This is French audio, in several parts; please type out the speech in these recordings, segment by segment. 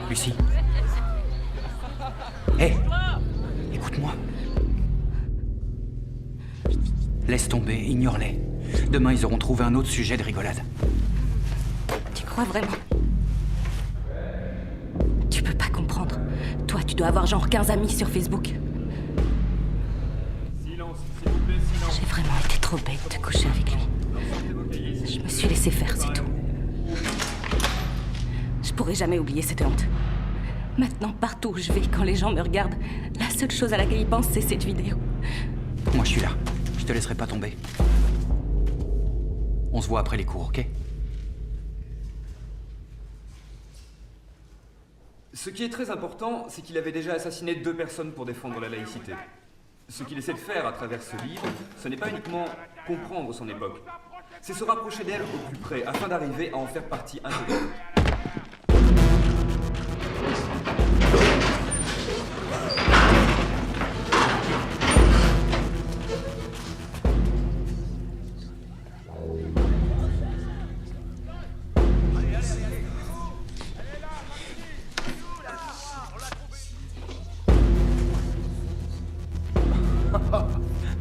Lucie. Hé, écoute-moi. Laisse tomber, ignore-les. Demain, ils auront trouvé un autre sujet de rigolade. Tu crois vraiment? Tu peux pas comprendre. Toi, tu dois avoir genre 15 amis sur Facebook. Silence, s'il vous plaît, silence. J'ai vraiment été trop bête de coucher avec lui. Je me suis laissé faire, c'est tout. Je pourrai jamais oublier cette honte. Maintenant, partout où je vais, quand les gens me regardent, la seule chose à laquelle ils pensent, c'est cette vidéo. Moi, je suis là. Je te laisserai pas tomber. On se voit après les cours, ok? Ce qui est très important, c'est qu'il avait déjà assassiné 2 personnes pour défendre la laïcité. Ce qu'il essaie de faire à travers ce livre, ce n'est pas uniquement comprendre son époque, c'est se rapprocher d'elle au plus près, afin d'arriver à en faire partie intégrante.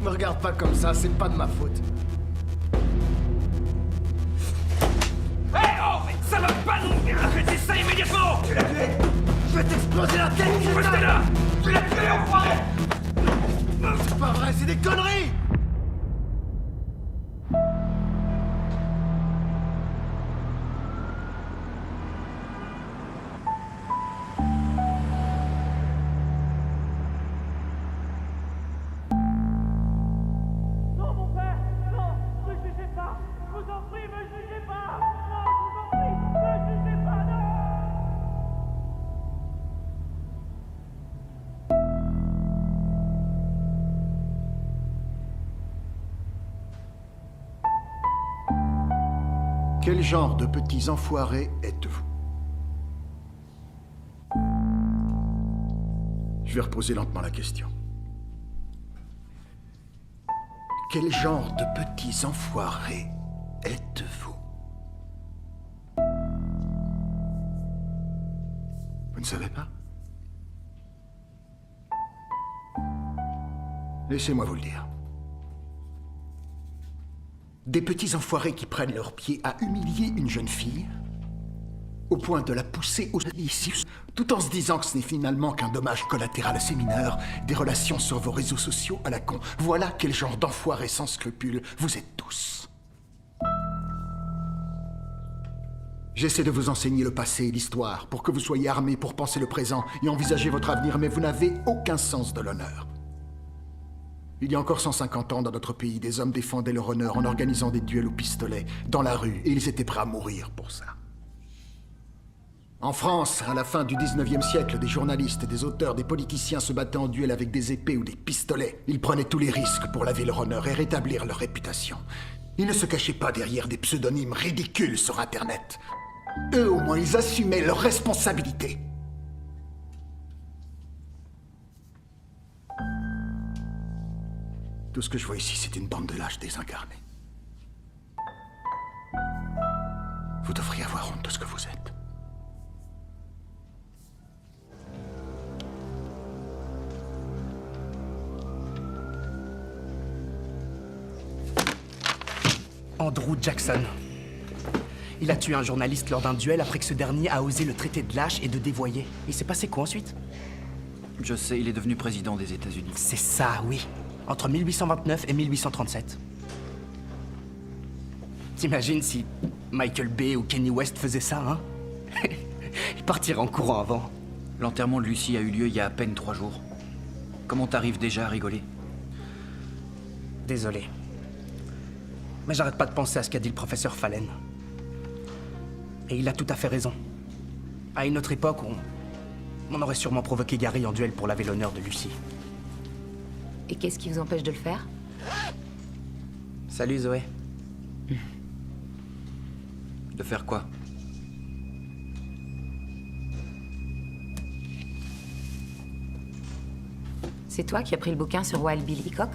Me regarde pas comme ça, c'est pas de ma faute. Hey oh, mais ça va pas non plus. Arrêtez ça immédiatement. Tu l'as tué. Je vais t'exploser la tête. Restez là. Tu l'as tué, enfoiré. C'est pas vrai, c'est des conneries. Quel genre de petits enfoirés êtes-vous? Je vais reposer lentement la question. Quel genre de petits enfoirés êtes-vous? Vous ne savez pas? Laissez-moi vous le dire. Des petits enfoirés qui prennent leur pied à humilier une jeune fille, au point de la pousser au suicide, tout en se disant que ce n'est finalement qu'un dommage collatéral assez mineur, des relations sur vos réseaux sociaux à la con. Voilà quel genre d'enfoirés sans scrupules vous êtes tous. J'essaie de vous enseigner le passé et l'histoire, pour que vous soyez armés pour penser le présent et envisager votre avenir, mais vous n'avez aucun sens de l'honneur. Il y a encore 150 ans, dans notre pays, des hommes défendaient leur honneur en organisant des duels au pistolet, dans la rue, et ils étaient prêts à mourir pour ça. En France, à la fin du 19e siècle, des journalistes, des auteurs, des politiciens se battaient en duel avec des épées ou des pistolets. Ils prenaient tous les risques pour laver leur honneur et rétablir leur réputation. Ils ne se cachaient pas derrière des pseudonymes ridicules sur Internet. Eux, au moins, ils assumaient leurs responsabilités. Tout ce que je vois ici, c'est une bande de lâches désincarnés. Vous devriez avoir honte de ce que vous êtes. Andrew Jackson. Il a tué un journaliste lors d'un duel après que ce dernier a osé le traiter de lâche et de dévoyé. Il s'est passé quoi ensuite? Je sais, il est devenu président des États-Unis. C'est ça, oui. Entre 1829 et 1837. T'imagines si Michael Bay ou Kanye West faisaient ça, hein? Ils partiraient en courant avant. L'enterrement de Lucy a eu lieu il y a à peine 3 jours. Comment t'arrives déjà à rigoler? Désolé. Mais j'arrête pas de penser à ce qu'a dit le professeur Fallen. Et il a tout à fait raison. À une autre époque, on aurait sûrement provoqué Gary en duel pour laver l'honneur de Lucy. Et qu'est-ce qui vous empêche de le faire? Salut Zoé. De faire quoi? C'est toi qui as pris le bouquin sur Wild Bill Hickok?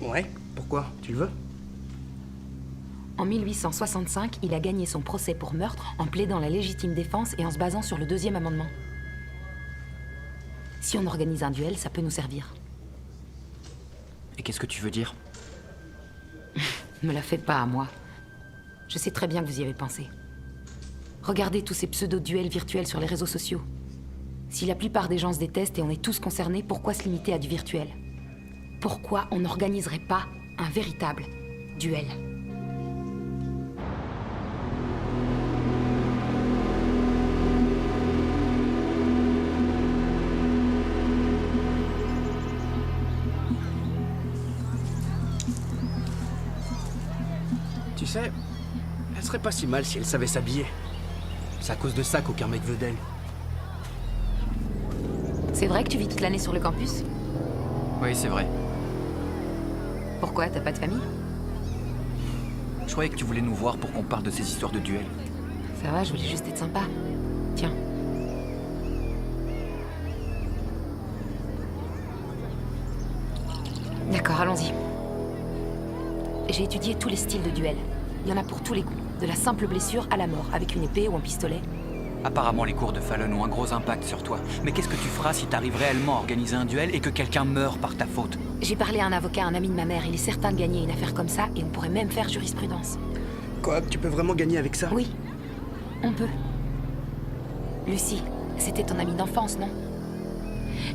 Ouais, pourquoi? Tu le veux? En 1865, il a gagné son procès pour meurtre en plaidant la légitime défense et en se basant sur le 2e amendement. Si on organise un duel, ça peut nous servir. Et qu'est-ce que tu veux dire? Me la faites pas à moi. Je sais très bien que vous y avez pensé. Regardez tous ces pseudo-duels virtuels sur les réseaux sociaux. Si la plupart des gens se détestent et on est tous concernés, pourquoi se limiter à du virtuel? Pourquoi on n'organiserait pas un véritable duel? Tu sais, elle serait pas si mal si elle savait s'habiller. C'est à cause de ça qu'aucun mec veut d'elle. C'est vrai que tu vis toute l'année sur le campus? Oui, c'est vrai. Pourquoi? T'as pas de famille? Je croyais que tu voulais nous voir pour qu'on parle de ces histoires de duel. Ça va, je voulais juste être sympa. Tiens. D'accord, allons-y. J'ai étudié tous les styles de duel. Il y en a pour tous les goûts. De la simple blessure à la mort, avec une épée ou un pistolet. Apparemment, les cours de Fallon ont un gros impact sur toi. Mais qu'est-ce que tu feras si t'arrives réellement à organiser un duel et que quelqu'un meurt par ta faute? J'ai parlé à un avocat, un ami de ma mère. Il est certain de gagner une affaire comme ça et on pourrait même faire jurisprudence. Quoi? Tu peux vraiment gagner avec ça? Oui, on peut. Lucy, c'était ton amie d'enfance, non?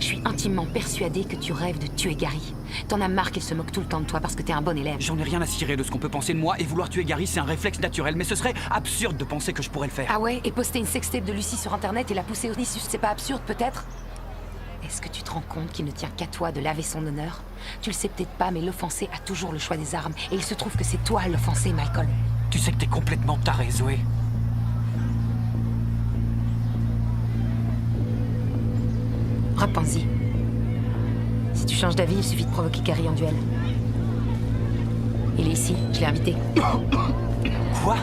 Je suis intimement persuadée que tu rêves de tuer Gary. T'en as marre qu'il se moque tout le temps de toi parce que t'es un bon élève. J'en ai rien à cirer de ce qu'on peut penser de moi, et vouloir tuer Gary, c'est un réflexe naturel, mais ce serait absurde de penser que je pourrais le faire. Ah ouais? Et poster une sextape de Lucy sur Internet et la pousser au Nissus, c'est pas absurde, peut-être? Est-ce que tu te rends compte qu'il ne tient qu'à toi de laver son honneur? Tu le sais peut-être pas, mais l'offensé a toujours le choix des armes. Et il se trouve que c'est toi l'offensé, Michael. Tu sais que t'es complètement taré, Zoé. Repense-y. Si tu changes d'avis, il suffit de provoquer Gary en duel. Il est ici, je l'ai invité. Quoi?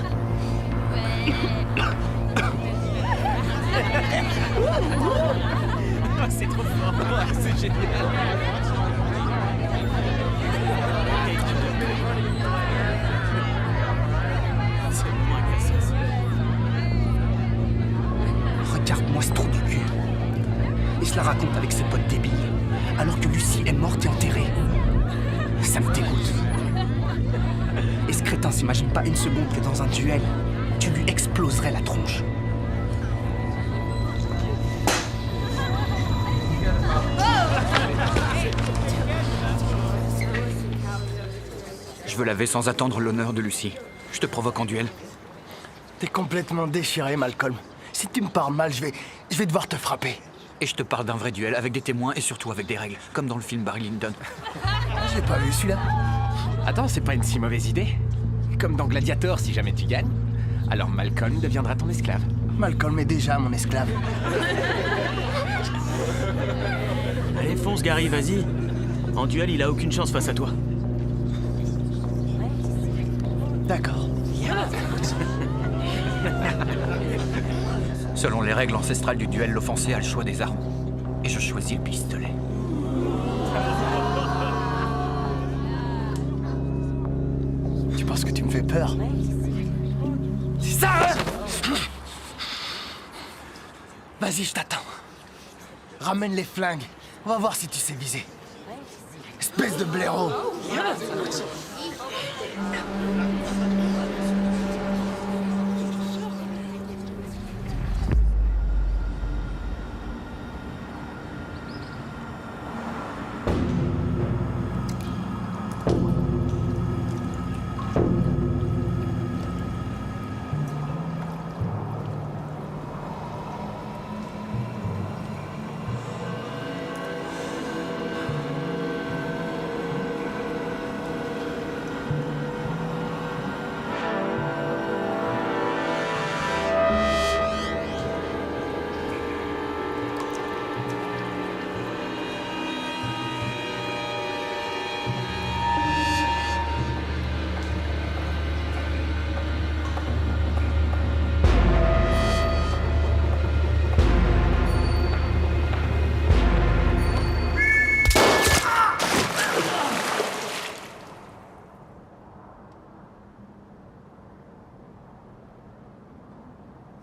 C'est trop fort, c'est génial. C'est moins qu'à ça. Regarde-moi ce trou du cul. Il se la raconte avec ses potes débiles, alors que Lucy est morte et enterrée. Ça me dégoûte. Et ce crétin s'imagine pas une seconde que dans un duel, tu lui exploserais la tronche. Je veux laver sans attendre l'honneur de Lucy. Je te provoque en duel. T'es complètement déchiré, Malcolm. Si tu me parles mal, je vais devoir te frapper. Et je te parle d'un vrai duel, avec des témoins et surtout avec des règles, comme dans le film Barry Lyndon. J'ai pas vu celui-là. Attends, c'est pas une si mauvaise idée. Comme dans Gladiator, si jamais tu gagnes, alors Malcolm deviendra ton esclave. Malcolm est déjà mon esclave. Allez, fonce, Gary, vas-y. En duel, il a aucune chance face à toi. D'accord. Selon les règles ancestrales du duel, l'offensé a le choix des armes. Et je choisis le pistolet. Tu penses que tu me fais peur? C'est ça, hein? Vas-y, je t'attends. Ramène les flingues. On va voir si tu sais viser. Espèce de blaireau.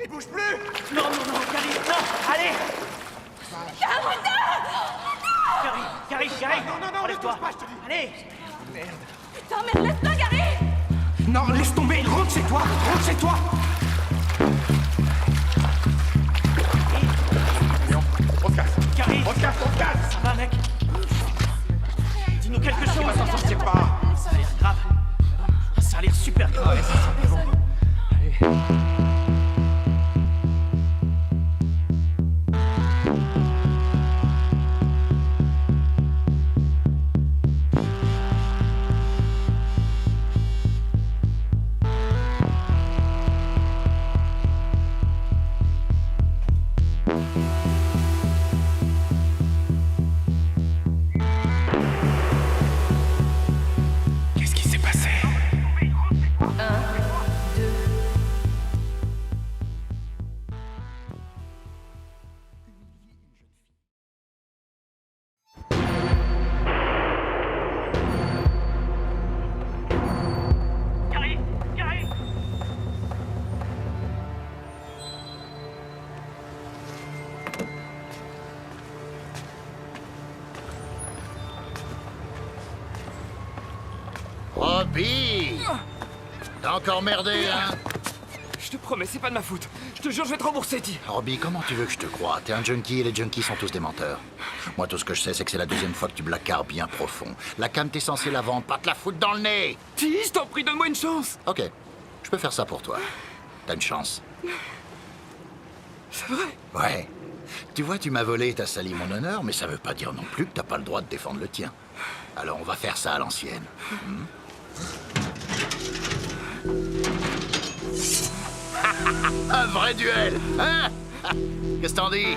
Il bouge plus! Non, Gary, non! Allez! Gary! Non, enlève-toi! Allez! Putain, mais laisse-le, Gary! Non, laisse tomber! Rentre chez toi! On se casse! Gary! On se casse! Ça va, mec? Dis-nous quelque chose! On va s'en sortir pas! Ça a l'air grave. Ça a l'air super grave. Ouais, c'est bon. Allez. Qu'est-ce qui s'est passé? Robbie! T'as encore merdé, hein? Je te promets, c'est pas de ma faute. Je te jure, je vais te rembourser, Ti. Robbie, comment tu veux que je te croie? T'es un junkie et les junkies sont tous des menteurs. Moi, tout ce que je sais, c'est que c'est la deuxième fois que tu blacards bien profond. La cam, t'es censé la vendre, pas te la foutre dans le nez! Ti, je t'en prie, donne-moi une chance. Ok, je peux faire ça pour toi. T'as une chance. C'est vrai? Ouais. Tu vois, tu m'as volé et t'as sali mon honneur, mais ça veut pas dire non plus que t'as pas le droit de défendre le tien. Alors on va faire ça à l'ancienne. Un vrai duel, hein? Qu'est-ce que t'en dis?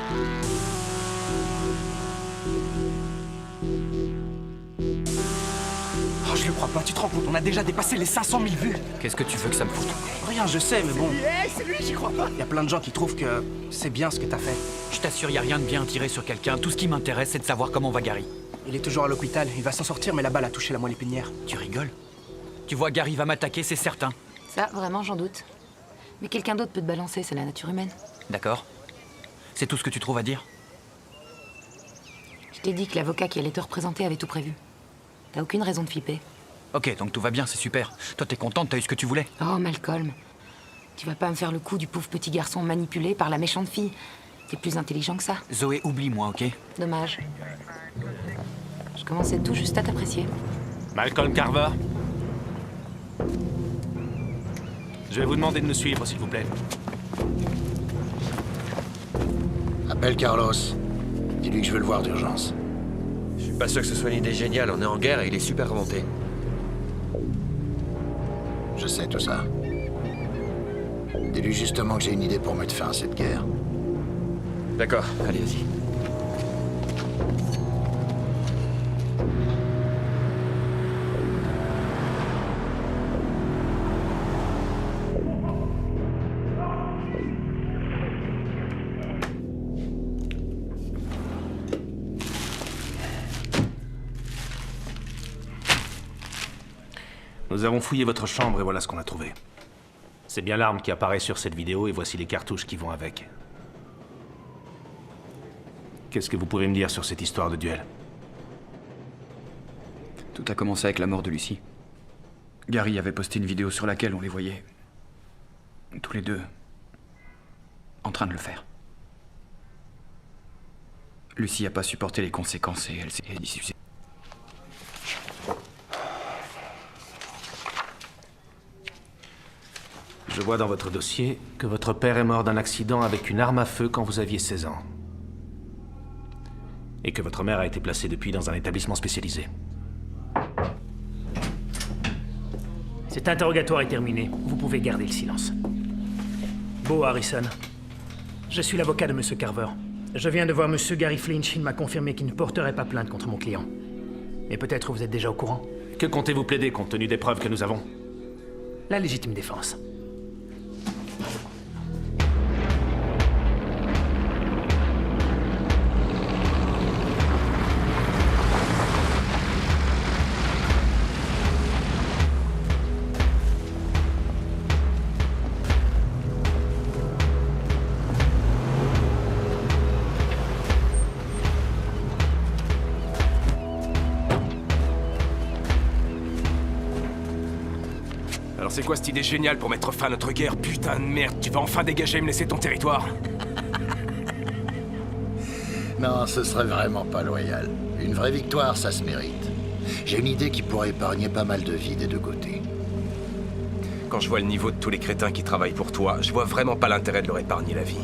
Oh, je le crois pas, tu te rends compte, on a déjà dépassé les 500 000 vues. Qu'est-ce que tu veux que ça me foute? Rien, je sais, mais bon. C'est lui, j'y crois pas. Il y a plein de gens qui trouvent que c'est bien ce que t'as fait. Je t'assure, y a rien de bien à tirer sur quelqu'un. Tout ce qui m'intéresse, c'est de savoir comment va Gary. Il est toujours à l'hôpital, il va s'en sortir, mais la balle a touché la moelle épinière. Tu rigoles? Tu vois, Gary va m'attaquer, c'est certain. Ça, vraiment, j'en doute. Mais quelqu'un d'autre peut te balancer, c'est la nature humaine. D'accord. C'est tout ce que tu trouves à dire? Je t'ai dit que l'avocat qui allait te représenter avait tout prévu. T'as aucune raison de flipper. Ok, donc tout va bien, c'est super. Toi, t'es contente, t'as eu ce que tu voulais? Oh, Malcolm. Tu vas pas me faire le coup du pauvre petit garçon manipulé par la méchante fille. T'es plus intelligent que ça. Zoé, oublie-moi, ok? Dommage. Je commençais tout juste à t'apprécier. Malcolm Carver. Je vais vous demander de nous suivre, s'il vous plaît. Appelle Carlos. Dis-lui que je veux le voir d'urgence. Je suis pas sûr que ce soit une idée géniale, on est en guerre et il est super remonté. Je sais tout ça. Dis-lui justement que j'ai une idée pour mettre fin à cette guerre. D'accord, allez, vas-y. Nous avons fouillé votre chambre et voilà ce qu'on a trouvé. C'est bien l'arme qui apparaît sur cette vidéo et voici les cartouches qui vont avec. Qu'est-ce que vous pouvez me dire sur cette histoire de duel? Tout a commencé avec la mort de Lucie. Gary avait posté une vidéo sur laquelle on les voyait tous les deux en train de le faire. Lucie n'a pas supporté les conséquences et elle s'est dissuadée. Je vois dans votre dossier que votre père est mort d'un accident avec une arme à feu quand vous aviez 16 ans. Et que votre mère a été placée depuis dans un établissement spécialisé. Cet interrogatoire est terminé. Vous pouvez garder le silence. Beau Harrison. Je suis l'avocat de M. Carver. Je viens de voir M. Gary Flinch. Il m'a confirmé qu'il ne porterait pas plainte contre mon client. Mais peut-être vous êtes déjà au courant. Que comptez-vous plaider compte tenu des preuves que nous avons? La légitime défense. Alors c'est quoi cette idée géniale pour mettre fin à notre guerre? Putain de merde, tu vas enfin dégager et me laisser ton territoire? Non, ce serait vraiment pas loyal. Une vraie victoire, ça se mérite. J'ai une idée qui pourrait épargner pas mal de vies des deux côtés. Quand je vois le niveau de tous les crétins qui travaillent pour toi, je vois vraiment pas l'intérêt de leur épargner la vie.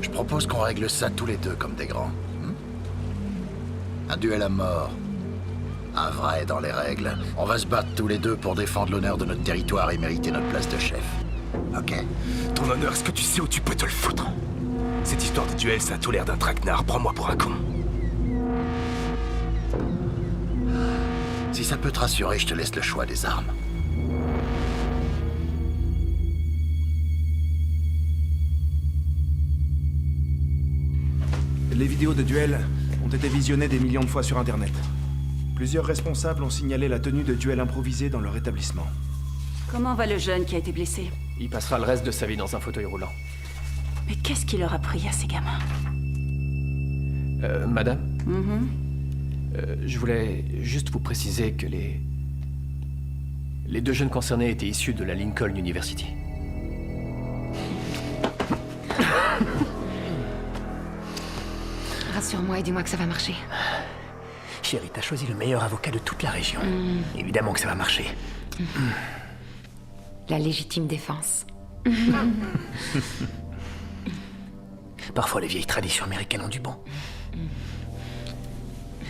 Je propose qu'on règle ça tous les deux comme des grands. Un duel à mort. Un vrai dans les règles. On va se battre tous les deux pour défendre l'honneur de notre territoire et mériter notre place de chef. Ok? Ton honneur, est-ce que tu sais où tu peux te le foutre? Cette histoire de duel, ça a tout l'air d'un traquenard. Prends-moi pour un con. Si ça peut te rassurer, je te laisse le choix des armes. Les vidéos de duel ont été visionnées des millions de fois sur Internet. Plusieurs responsables ont signalé la tenue de duels improvisés dans leur établissement. Comment va le jeune qui a été blessé? Il passera le reste de sa vie dans un fauteuil roulant. Mais qu'est-ce qui leur a pris à ces gamins? Madame? Je voulais juste vous préciser que les deux jeunes concernés étaient issus de la Lincoln University. Rassure-moi et dis-moi que ça va marcher. Chérie, t'as choisi le meilleur avocat de toute la région. Évidemment que ça va marcher. La légitime défense. Parfois, les vieilles traditions américaines ont du bon.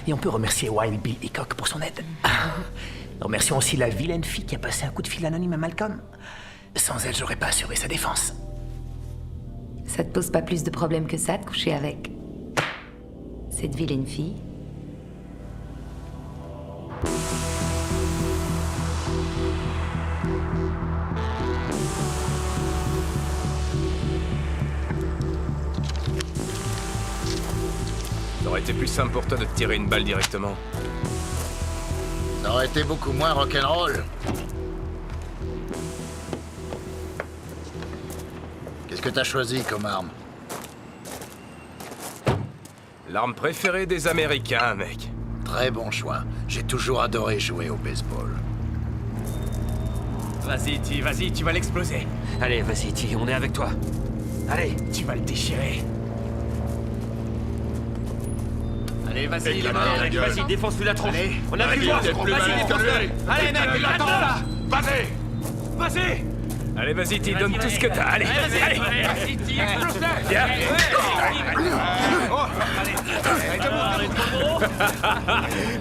Et on peut remercier Wild Bill Hickok pour son aide. Remercions aussi la vilaine fille qui a passé un coup de fil anonyme à Malcolm. Sans elle, j'aurais pas assuré sa défense. Ça te pose pas plus de problèmes que ça de coucher avec cette vilaine fille? Ça aurait été plus simple pour toi de te tirer une balle directement. Ça aurait été beaucoup moins rock'n'roll. Qu'est-ce que t'as choisi comme arme? L'arme préférée des Américains, mec. Très bon choix. J'ai toujours adoré jouer au baseball. Vas-y, tu vas l'exploser. Allez, vas-y, T, on est avec toi. Allez, tu vas le déchirer. Allez, vas-y, les mains, vas-y, défonce-lui la tronche. On a vu toi, vas-y, défonce-le. Allez, mec, attends ça. Vas-y! Allez, vas-y, T, donne tout ce que t'as. Allez, allez. Vas-y, T, explose-le. Viens.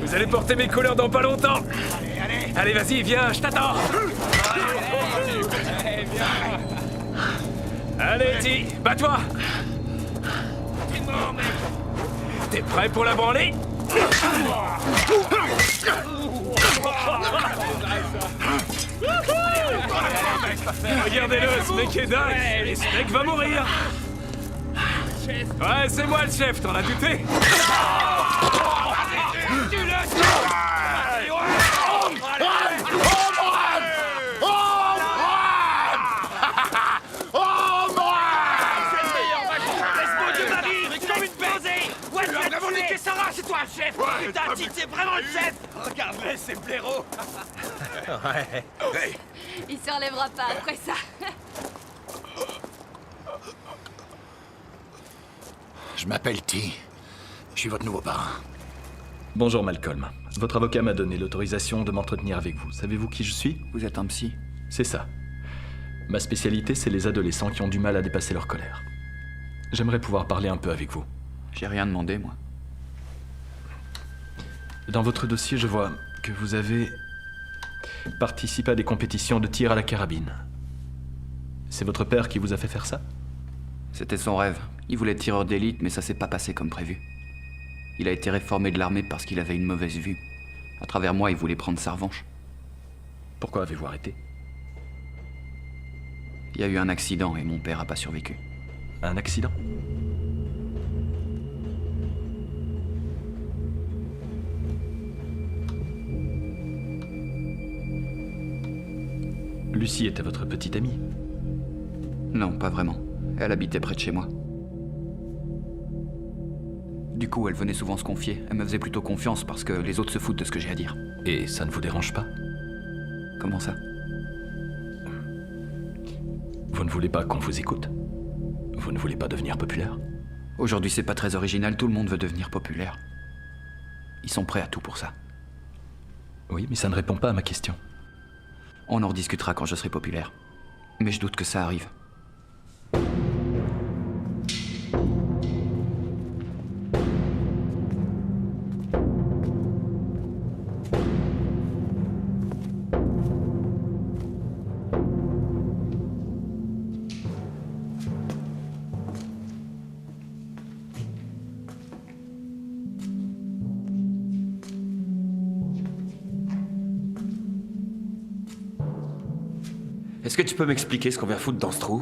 Vous allez porter mes couleurs dans pas longtemps. Allez, vas-y, viens, je t'attends. Allez, T, bats-toi. T'es prêt pour la branlée? Regardez-le, ce mec est dingue. Et ce mec va mourir. Ouais, c'est moi le chef, t'en as douté? chef. Putain, Tite, c'est vraiment le chef. Regarde-les, c'est blaireaux. Ouais. Hey, Il se relèvera pas après ça. Je m'appelle T. Je suis votre nouveau parrain. Bonjour Malcolm. Votre avocat m'a donné l'autorisation de m'entretenir avec vous. Savez-vous qui je suis? Vous êtes un psy? C'est ça. Ma spécialité, c'est les adolescents qui ont du mal à dépasser leur colère. J'aimerais pouvoir parler un peu avec vous. J'ai rien demandé, moi. Dans votre dossier, je vois que vous avez participé à des compétitions de tir à la carabine. C'est votre père qui vous a fait faire ça? C'était son rêve. Il voulait être tireur d'élite, mais ça s'est pas passé comme prévu. Il a été réformé de l'armée parce qu'il avait une mauvaise vue. À travers moi, il voulait prendre sa revanche. Pourquoi avez-vous arrêté? Il y a eu un accident et mon père a pas survécu. Un accident? Lucie était votre petite amie? Non, pas vraiment. Elle habitait près de chez moi. Du coup, elle venait souvent se confier. Elle me faisait plutôt confiance parce que les autres se foutent de ce que j'ai à dire. Et ça ne vous dérange pas? Comment ça? Vous ne voulez pas qu'on vous écoute? Vous ne voulez pas devenir populaire? Aujourd'hui, c'est pas très original, tout le monde veut devenir populaire. Ils sont prêts à tout pour ça. Oui, mais ça ne répond pas à ma question. On en rediscutera quand je serai populaire. Mais je doute que ça arrive. Est-ce que tu peux m'expliquer ce qu'on vient foutre dans ce trou?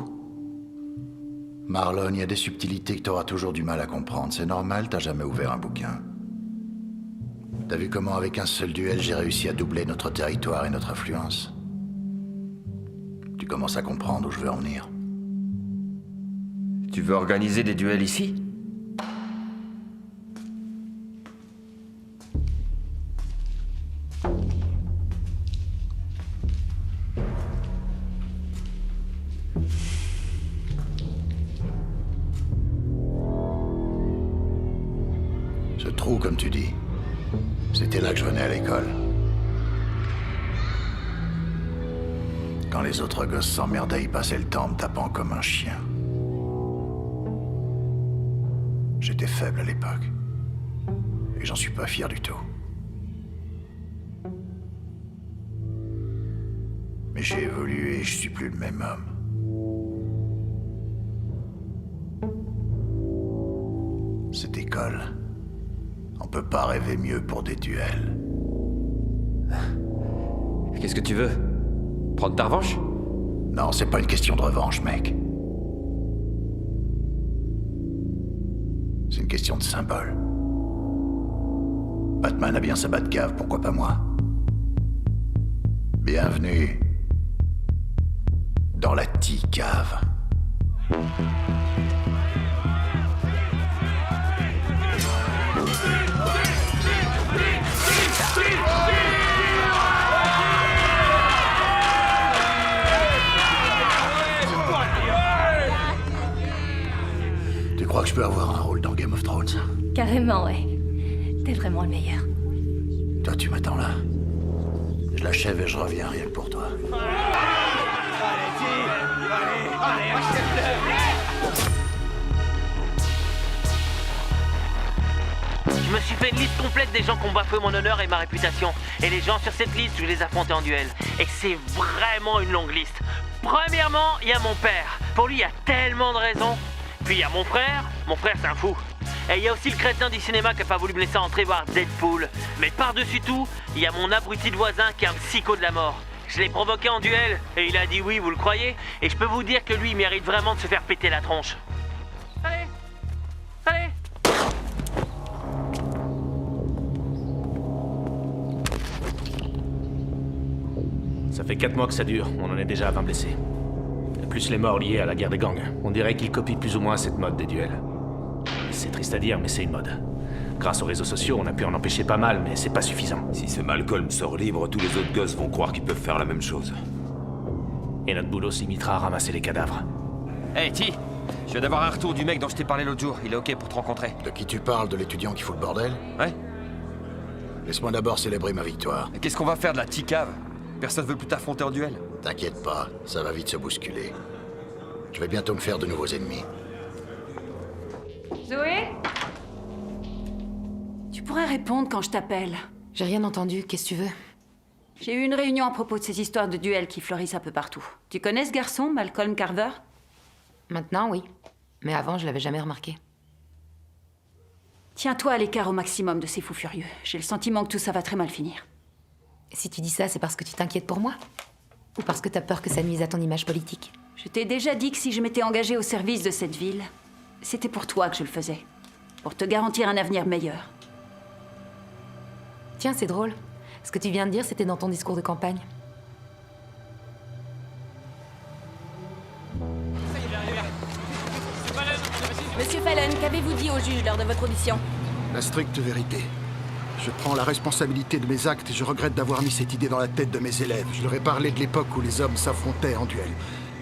Marlon, il y a des subtilités que t'auras toujours du mal à comprendre. C'est normal, t'as jamais ouvert un bouquin. T'as vu comment, avec un seul duel, j'ai réussi à doubler notre territoire et notre influence? Tu commences à comprendre où je veux en venir. Tu veux organiser des duels ici? Ce trou, comme tu dis, c'était là que je venais à l'école. Quand les autres gosses s'emmerdaient, ils passaient le temps en me tapant comme un chien. J'étais faible à l'époque. Et j'en suis pas fier du tout. Mais j'ai évolué et je suis plus le même homme. Cette école, on peut pas rêver mieux pour des duels. Qu'est-ce que tu veux? Prendre ta revanche? Non, c'est pas une question de revanche, mec. C'est une question de symbole. Batman a bien sa Batcave, pourquoi pas moi? Bienvenue dans la T-Cave. Tu crois que je peux avoir un rôle dans Game of Thrones? Carrément, ouais. T'es vraiment le meilleur. Toi, tu m'attends là. Je l'achève et je reviens rien que pour toi. Allez, Je me suis fait une liste complète des gens qui ont bafoué mon honneur et ma réputation. Et les gens sur cette liste, je les ai affrontés en duel. Et c'est vraiment une longue liste. Premièrement, il y a mon père. Pour lui, il y a tellement de raisons. Puis il y a mon frère c'est un fou. Et il y a aussi le crétin du cinéma qui a pas voulu me laisser entrer voir Deadpool. Mais par-dessus tout, il y a mon abruti de voisin qui est un psycho de la mort. Je l'ai provoqué en duel et il a dit oui, vous le croyez? Et je peux vous dire que lui, il mérite vraiment de se faire péter la tronche. Allez! Ça fait 4 mois que ça dure, on en est déjà à 20 blessés. Plus les morts liés à la guerre des gangs. On dirait qu'ils copient plus ou moins cette mode des duels. C'est triste à dire, mais c'est une mode. Grâce aux réseaux sociaux, on a pu en empêcher pas mal, mais c'est pas suffisant. Si ce Malcolm sort libre, tous les autres gosses vont croire qu'ils peuvent faire la même chose. Et notre boulot se limitera à ramasser les cadavres. Hey, T, je viens d'avoir un retour du mec dont je t'ai parlé l'autre jour. Il est ok pour te rencontrer. De qui tu parles? De l'étudiant qui fout le bordel? Ouais. Laisse-moi d'abord célébrer ma victoire. Mais qu'est-ce qu'on va faire de la T-cave? Personne veut plus t'affronter en duel. T'inquiète pas, ça va vite se bousculer. Je vais bientôt me faire de nouveaux ennemis. Zoé? Tu pourrais répondre quand je t'appelle. J'ai rien entendu, qu'est-ce que tu veux? J'ai eu une réunion à propos de ces histoires de duels qui fleurissent un peu partout. Tu connais ce garçon, Malcolm Carver? Maintenant, oui. Mais avant, je l'avais jamais remarqué. Tiens-toi à l'écart au maximum de ces fous furieux. J'ai le sentiment que tout ça va très mal finir. Si tu dis ça, c'est parce que tu t'inquiètes pour moi? Ou parce que t'as peur que ça nuise à ton image politique? Je t'ai déjà dit que si je m'étais engagée au service de cette ville, c'était pour toi que je le faisais. Pour te garantir un avenir meilleur. Tiens, c'est drôle. Ce que tu viens de dire, c'était dans ton discours de campagne. Monsieur Fallon, qu'avez-vous dit au juge lors de votre audition? La stricte vérité. Je prends la responsabilité de mes actes et je regrette d'avoir mis cette idée dans la tête de mes élèves. Je leur ai parlé de l'époque où les hommes s'affrontaient en duel.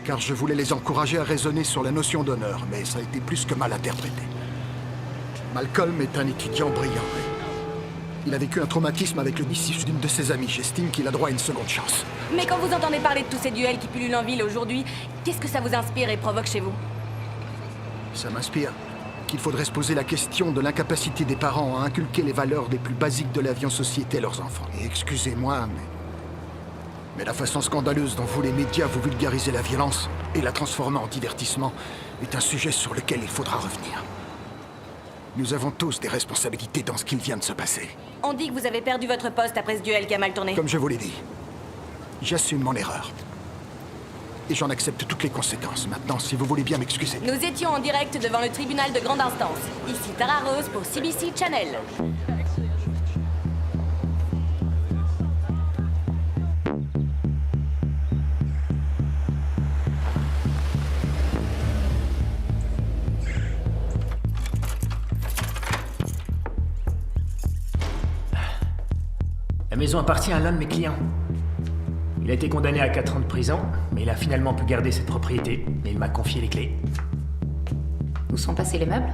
Car je voulais les encourager à raisonner sur la notion d'honneur, mais ça a été plus que mal interprété. Malcolm est un étudiant brillant. Il a vécu un traumatisme avec le décès d'une de ses amies. J'estime qu'il a droit à une seconde chance. Mais quand vous entendez parler de tous ces duels qui pullulent en ville aujourd'hui, qu'est-ce que ça vous inspire et provoque chez vous? Ça m'inspire qu'il faudrait se poser la question de l'incapacité des parents à inculquer les valeurs les plus basiques de la vie en société à leurs enfants. Et excusez-moi, mais la façon scandaleuse dont vous, les médias, vous vulgarisez la violence et la transformez en divertissement est un sujet sur lequel il faudra revenir. Nous avons tous des responsabilités dans ce qu'il vient de se passer. On dit que vous avez perdu votre poste après ce duel qui a mal tourné. Comme je vous l'ai dit, j'assume mon erreur. Et j'en accepte toutes les conséquences. Maintenant, si vous voulez bien m'excuser. Nous étions en direct devant le tribunal de grande instance. Ici Tara Rose pour CBC Channel. La maison appartient à l'un de mes clients. Il a été condamné à 4 ans de prison, mais il a finalement pu garder cette propriété, et il m'a confié les clés. Où sont passés les meubles?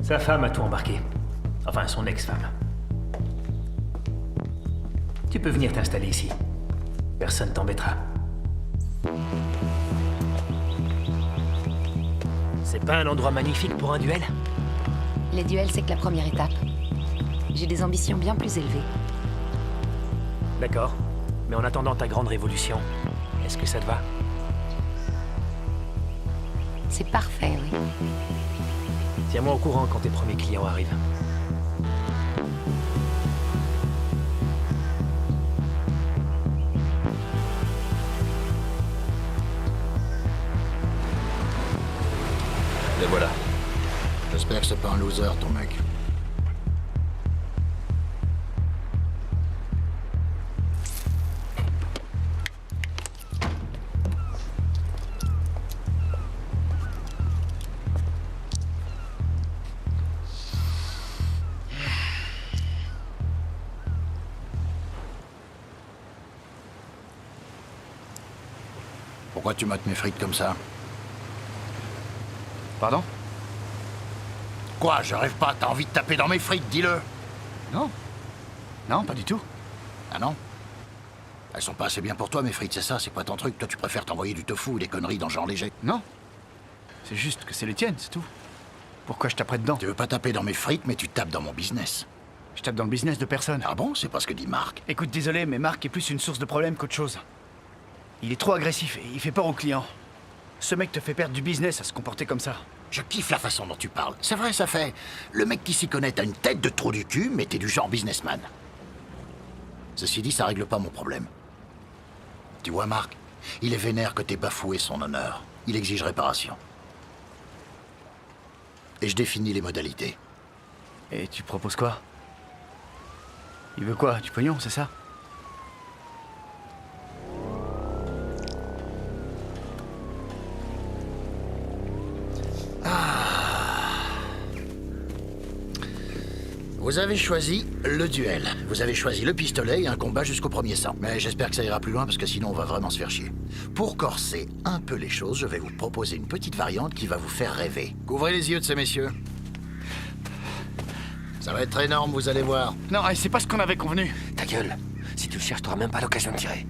Sa femme a tout embarqué. Enfin, son ex-femme. Tu peux venir t'installer ici. Personne t'embêtera. C'est pas un endroit magnifique pour un duel? Les duels, c'est que la première étape. J'ai des ambitions bien plus élevées. D'accord. Mais en attendant ta grande révolution, est-ce que ça te va? C'est parfait, oui. Tiens-moi au courant quand tes premiers clients arrivent. Les voilà. J'espère que c'est pas un loser, ton mec. Pourquoi tu mates mes frites comme ça? Pardon? Quoi, je rêve pas, t'as envie de taper dans mes frites, dis-le. Non. Non, pas du tout. Ah non? Elles sont pas assez bien pour toi, mes frites, c'est ça? C'est pas ton truc? Toi, tu préfères t'envoyer du tofu ou des conneries dans le genre léger? Non. C'est juste que c'est les tiennes, c'est tout. Pourquoi je taperais dedans? Tu veux pas taper dans mes frites, mais tu tapes dans mon business. Je tape dans le business de personne. Ah bon? C'est pas ce que dit Marc. Écoute, désolé, mais Marc est plus une source de problème qu'autre chose. Il est trop agressif et il fait peur aux clients. Ce mec te fait perdre du business à se comporter comme ça. Je kiffe la façon dont tu parles. C'est vrai, ça fait. Le mec qui s'y connaît, t'as une tête de trou du cul, mais t'es du genre businessman. Ceci dit, ça règle pas mon problème. Tu vois, Marc, il est vénère que t'aies bafoué son honneur. Il exige réparation. Et je définis les modalités. Et tu proposes quoi? Il veut quoi? Du pognon, c'est ça? Vous avez choisi le duel. Vous avez choisi le pistolet et un combat jusqu'au premier sang. Mais j'espère que ça ira plus loin parce que sinon on va vraiment se faire chier. Pour corser un peu les choses, je vais vous proposer une petite variante qui va vous faire rêver. Couvrez les yeux de ces messieurs. Ça va être énorme, vous allez voir. Non, c'est pas ce qu'on avait convenu. Ta gueule. Si tu le cherches, t'auras même pas l'occasion de tirer.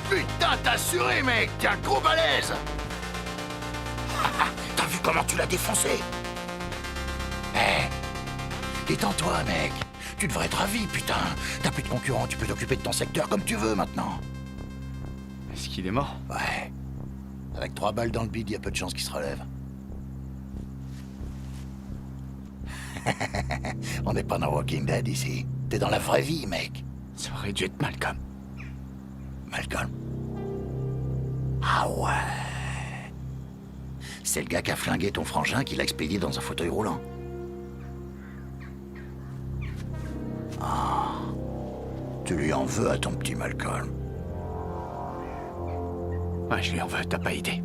Putain, t'as assuré, mec. T'es un gros balèze. T'as vu comment tu l'as défoncé? Détends-toi, mec. Tu devrais être ravi, putain. T'as plus de concurrents, tu peux t'occuper de ton secteur comme tu veux maintenant. Est-ce qu'il est mort? Ouais. Avec 3 balles dans le bide, y a peu de chances qu'il se relève. On n'est pas dans Walking Dead ici. T'es dans la vraie vie, mec. Ça aurait dû être Malcolm. Malcolm? Ah ouais. C'est le gars qui a flingué ton frangin qui l'a expédié dans un fauteuil roulant. Ah. Tu lui en veux à ton petit Malcolm? Ouais, je lui en veux, t'as pas idée.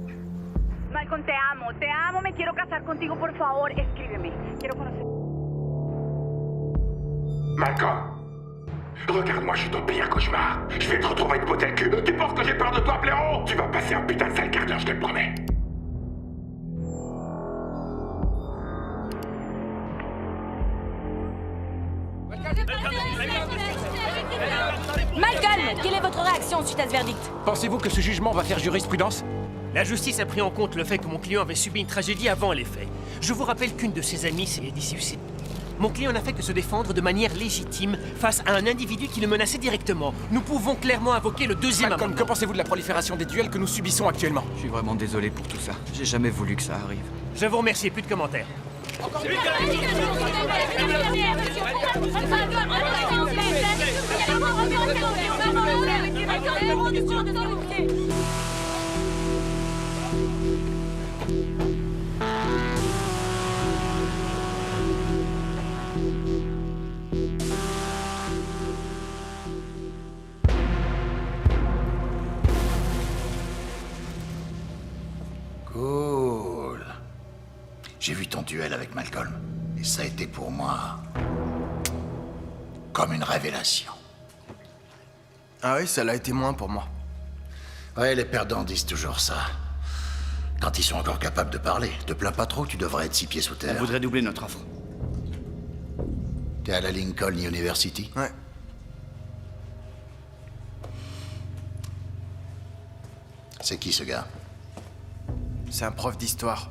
Malcolm, te amo, me quiero casar contigo, por favor, escríbeme. Quiero conocer... Malcolm, regarde-moi, je suis ton pire cauchemar. Je vais te retrouver de beauté le cul. Tu penses que j'ai peur de toi, blaireau? Tu vas passer un putain de sale quart d'heure, je te le promets. Malcolm, quelle est votre réaction suite à ce verdict? Pensez-vous que ce jugement va faire jurisprudence? La justice a pris en compte le fait que mon client avait subi une tragédie avant les faits. Je vous rappelle qu'une de ses amies s'est dissuicée. Mon client n'a fait que se défendre de manière légitime face à un individu qui le menaçait directement. Nous pouvons clairement invoquer le deuxième Malcolm, amendement. que pensez-vous de la prolifération des duels que nous subissons actuellement? Je suis vraiment désolé pour tout ça. J'ai jamais voulu que ça arrive. Je vous remercie, plus de commentaires. Cool. J'ai vu ton duel avec Malcolm. Et ça a été pour moi... comme une révélation. Ah oui, ça l'a été moins pour moi. Ouais, les perdants disent toujours ça. Quand ils sont encore capables de parler. Te plains pas trop, tu devrais être 6 pieds sous terre. On voudrait doubler notre offre. T'es à la Lincoln University? Ouais. C'est qui ce gars? C'est un prof d'histoire.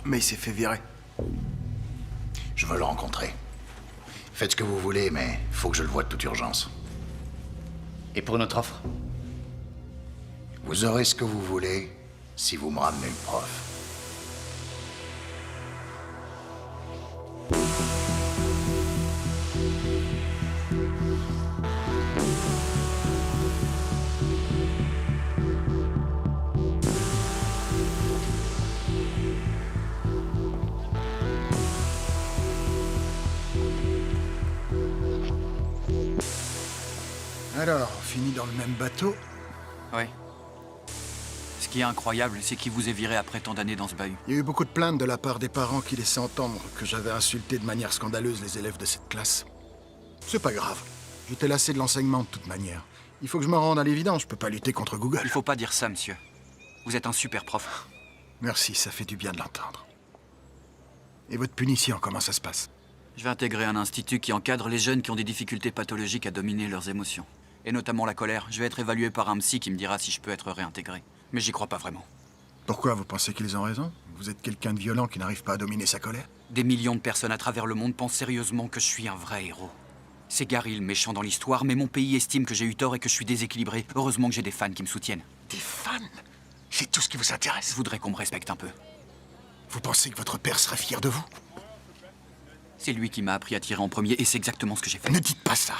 Mais il s'est fait virer. Je veux le rencontrer. Faites ce que vous voulez, mais faut que je le voie de toute urgence. Et pour notre offre? Vous aurez ce que vous voulez si vous me ramenez le prof. Alors, on finit dans le même bateau? Ouais. Ce qui est incroyable, c'est qu'il vous est viré après tant d'années dans ce bahut. Il y a eu beaucoup de plaintes de la part des parents qui laissaient entendre que j'avais insulté de manière scandaleuse les élèves de cette classe. C'est pas grave. J'étais lassé de l'enseignement de toute manière. Il faut que je me rende à l'évidence, je peux pas lutter contre Google. Il faut pas dire ça, monsieur. Vous êtes un super prof. Merci, ça fait du bien de l'entendre. Et votre punition, comment ça se passe? Je vais intégrer un institut qui encadre les jeunes qui ont des difficultés pathologiques à dominer leurs émotions. Et notamment la colère. Je vais être évalué par un psy qui me dira si je peux être réintégré. Mais j'y crois pas vraiment. Pourquoi? Vous pensez qu'ils ont raison? Vous êtes quelqu'un de violent qui n'arrive pas à dominer sa colère? Des millions de personnes à travers le monde pensent sérieusement que je suis un vrai héros. C'est Gary le méchant dans l'histoire, mais mon pays estime que j'ai eu tort et que je suis déséquilibré. Heureusement que j'ai des fans qui me soutiennent. Des fans? C'est tout ce qui vous intéresse? Je voudrais qu'on me respecte un peu. Vous pensez que votre père serait fier de vous? C'est lui qui m'a appris à tirer en premier et c'est exactement ce que j'ai fait. Ne dites pas ça.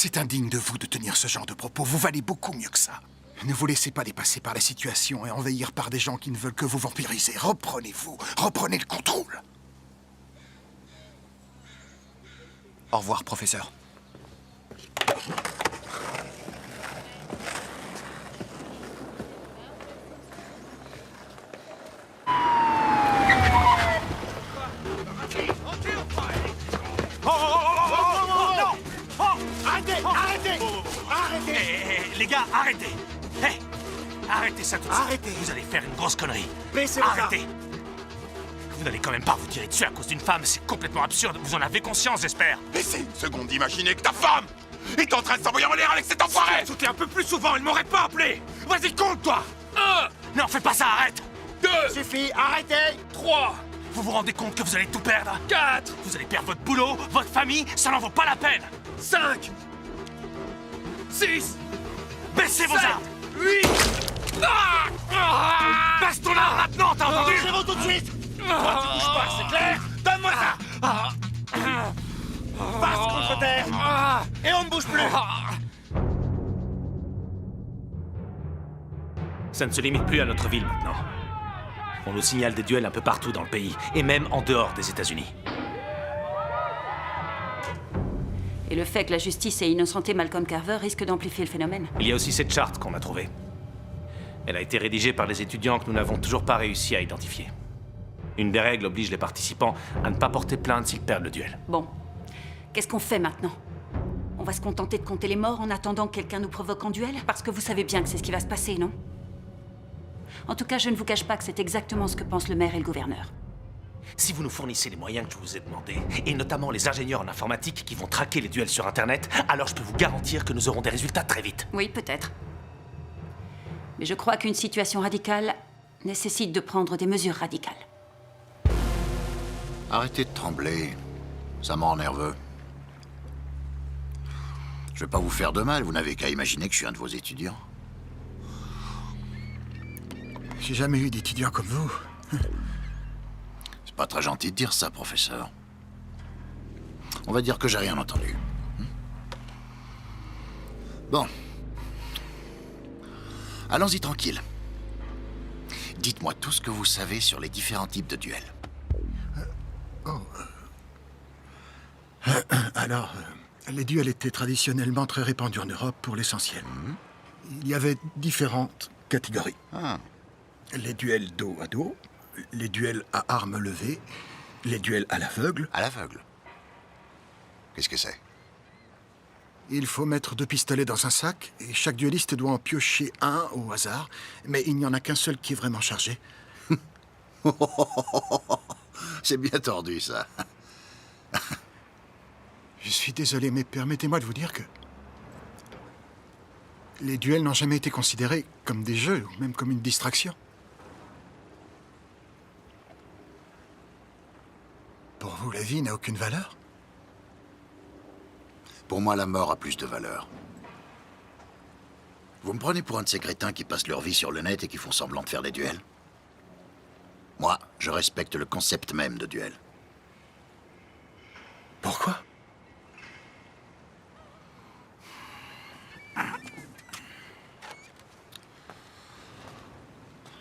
C'est indigne de vous de tenir ce genre de propos. Vous valez beaucoup mieux que ça. Ne vous laissez pas dépasser par la situation et envahir par des gens qui ne veulent que vous vampiriser. Reprenez-vous. Reprenez le contrôle. Au revoir, professeur. Les gars, arrêtez! Hé! Arrêtez ça tout de suite. Arrêtez! Vous allez faire une grosse connerie. Baissez vos armes. Arrêtez! Vous n'allez quand même pas vous tirer dessus à cause d'une femme, c'est complètement absurde. Vous en avez conscience, j'espère. Laissez une seconde d'imaginer que ta femme est en train de s'envoyer en l'air avec cet enfoiré! Sauter un peu plus souvent, elle m'aurait pas appelé! Vas-y, compte, toi! 1! Non, fais pas ça, arrête! 2! Suffit, arrêtez! 3! Vous vous rendez compte que vous allez tout perdre? 4! Vous allez perdre votre boulot, votre famille, ça n'en vaut pas la peine! 5! 6! Baissez vos armes! 8! Baisse ton arme maintenant, t'as entendu? Lâchez-vous tout de suite! Toi, tu bouges pas, c'est clair? Donne-moi ça! Passe contre terre! Et on ne bouge plus! Ça ne se limite plus à notre ville maintenant. On nous signale des duels un peu partout dans le pays, et même en dehors des États-Unis. Et le fait que la justice ait innocenté Malcolm Carver risque d'amplifier le phénomène. Il y a aussi cette charte qu'on a trouvée. Elle a été rédigée par des étudiants que nous n'avons toujours pas réussi à identifier. Une des règles oblige les participants à ne pas porter plainte s'ils perdent le duel. Bon, qu'est-ce qu'on fait maintenant? On va se contenter de compter les morts en attendant que quelqu'un nous provoque en duel? Parce que vous savez bien que c'est ce qui va se passer, non? En tout cas, je ne vous cache pas que c'est exactement ce que pensent le maire et le gouverneur. Si vous nous fournissez les moyens que je vous ai demandés, et notamment les ingénieurs en informatique qui vont traquer les duels sur Internet, alors je peux vous garantir que nous aurons des résultats très vite. Oui, peut-être. Mais je crois qu'une situation radicale nécessite de prendre des mesures radicales. Arrêtez de trembler. Ça me rend nerveux. Je vais pas vous faire de mal, vous n'avez qu'à imaginer que je suis un de vos étudiants. J'ai jamais eu d'étudiants comme vous. C'est pas très gentil de dire ça, professeur. On va dire que j'ai rien entendu. Bon. Allons-y tranquille. Dites-moi tout ce que vous savez sur les différents types de duels. Alors, les duels étaient traditionnellement très répandus en Europe pour l'essentiel. Il y avait différentes catégories. Les duels dos à dos, les duels à armes levées, les duels à l'aveugle. À l'aveugle? Qu'est-ce que c'est? Il faut mettre 2 pistolets dans un sac, et chaque duelliste doit en piocher un au hasard, mais il n'y en a qu'un seul qui est vraiment chargé. C'est bien tordu, ça. Je suis désolé, mais permettez-moi de vous dire que les duels n'ont jamais été considérés comme des jeux, ou même comme une distraction. Pour vous, la vie n'a aucune valeur? Pour moi, la mort a plus de valeur. Vous me prenez pour un de ces crétins qui passent leur vie sur le net et qui font semblant de faire des duels? Moi, je respecte le concept même de duel. Pourquoi?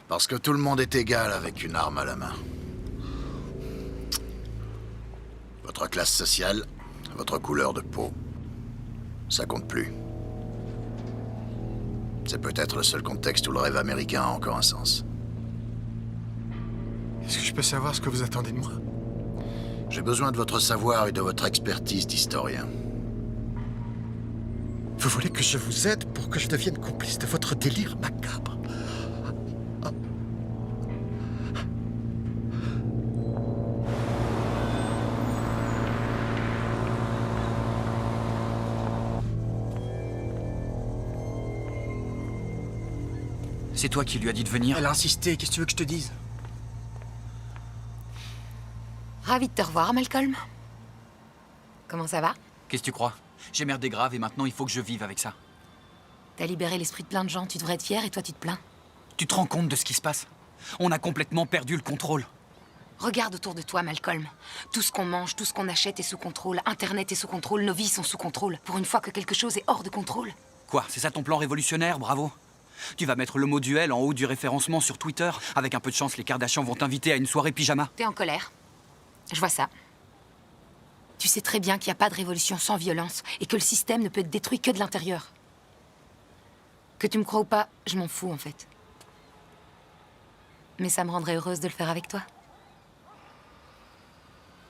Parce que tout le monde est égal avec une arme à la main. Votre classe sociale, votre couleur de peau, ça compte plus. C'est peut-être le seul contexte où le rêve américain a encore un sens. Est-ce que je peux savoir ce que vous attendez de moi? J'ai besoin de votre savoir et de votre expertise d'historien. Vous voulez que je vous aide pour que je devienne complice de votre délire macabre? C'est toi qui lui as dit de venir? Elle a insisté, qu'est-ce que tu veux que je te dise? Ravi de te revoir, Malcolm. Comment ça va? Qu'est-ce que tu crois? J'ai merdé grave et maintenant il faut que je vive avec ça. T'as libéré l'esprit de plein de gens, tu devrais être fier et toi tu te plains. Tu te rends compte de ce qui se passe? On a complètement perdu le contrôle. Regarde autour de toi, Malcolm. Tout ce qu'on mange, tout ce qu'on achète est sous contrôle. Internet est sous contrôle, nos vies sont sous contrôle. Pour une fois que quelque chose est hors de contrôle. Quoi, c'est ça ton plan révolutionnaire? Bravo. Tu vas mettre l'homo duel en haut du référencement sur Twitter. Avec un peu de chance, les Kardashians vont t'inviter à une soirée pyjama. T'es en colère. Je vois ça. Tu sais très bien qu'il n'y a pas de révolution sans violence et que le système ne peut être détruit que de l'intérieur. Que tu me crois ou pas, je m'en fous en fait. Mais ça me rendrait heureuse de le faire avec toi.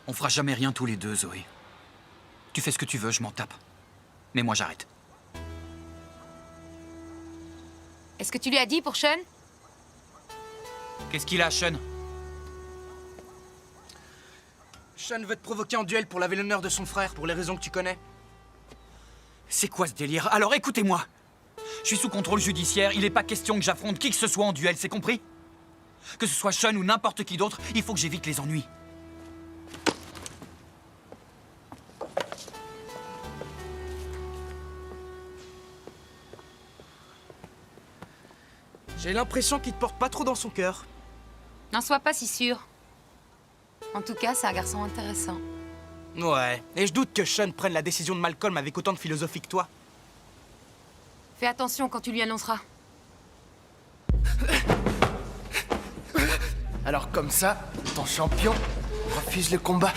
On fera jamais rien tous les deux, Zoé. Tu fais ce que tu veux, je m'en tape. Mais moi, j'arrête. Est-ce que tu lui as dit pour Sean? Qu'est-ce qu'il a, Sean? Sean veut te provoquer en duel pour laver l'honneur de son frère, pour les raisons que tu connais. C'est quoi ce délire? Alors écoutez-moi. Je suis sous contrôle judiciaire, il n'est pas question que j'affronte qui que ce soit en duel, c'est compris? Que ce soit Sean ou n'importe qui d'autre, il faut que j'évite les ennuis. J'ai l'impression qu'il te porte pas trop dans son cœur. N'en sois pas si sûr. En tout cas, c'est un garçon intéressant. Ouais, et je doute que Sean prenne la décision de Malcolm avec autant de philosophie que toi. Fais attention quand tu lui annonceras. Alors comme ça, ton champion refuse le combat.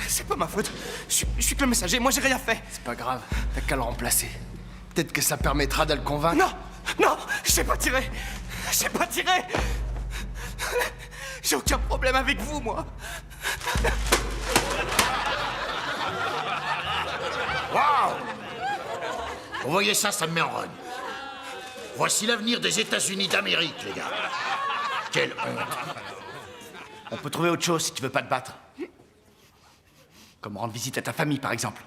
C'est pas ma faute. Je suis que le messager, moi j'ai rien fait. C'est pas grave, t'as qu'à le remplacer. Peut-être que ça permettra de le convaincre. Non! Non! J'ai pas tiré! J'ai pas tiré! J'ai aucun problème avec vous, moi! Waouh! Vous voyez ça, ça me met en rogne. Voici l'avenir des États-Unis d'Amérique, les gars. Quelle honte. On peut trouver autre chose si tu veux pas te battre. Comme rendre visite à ta famille, par exemple.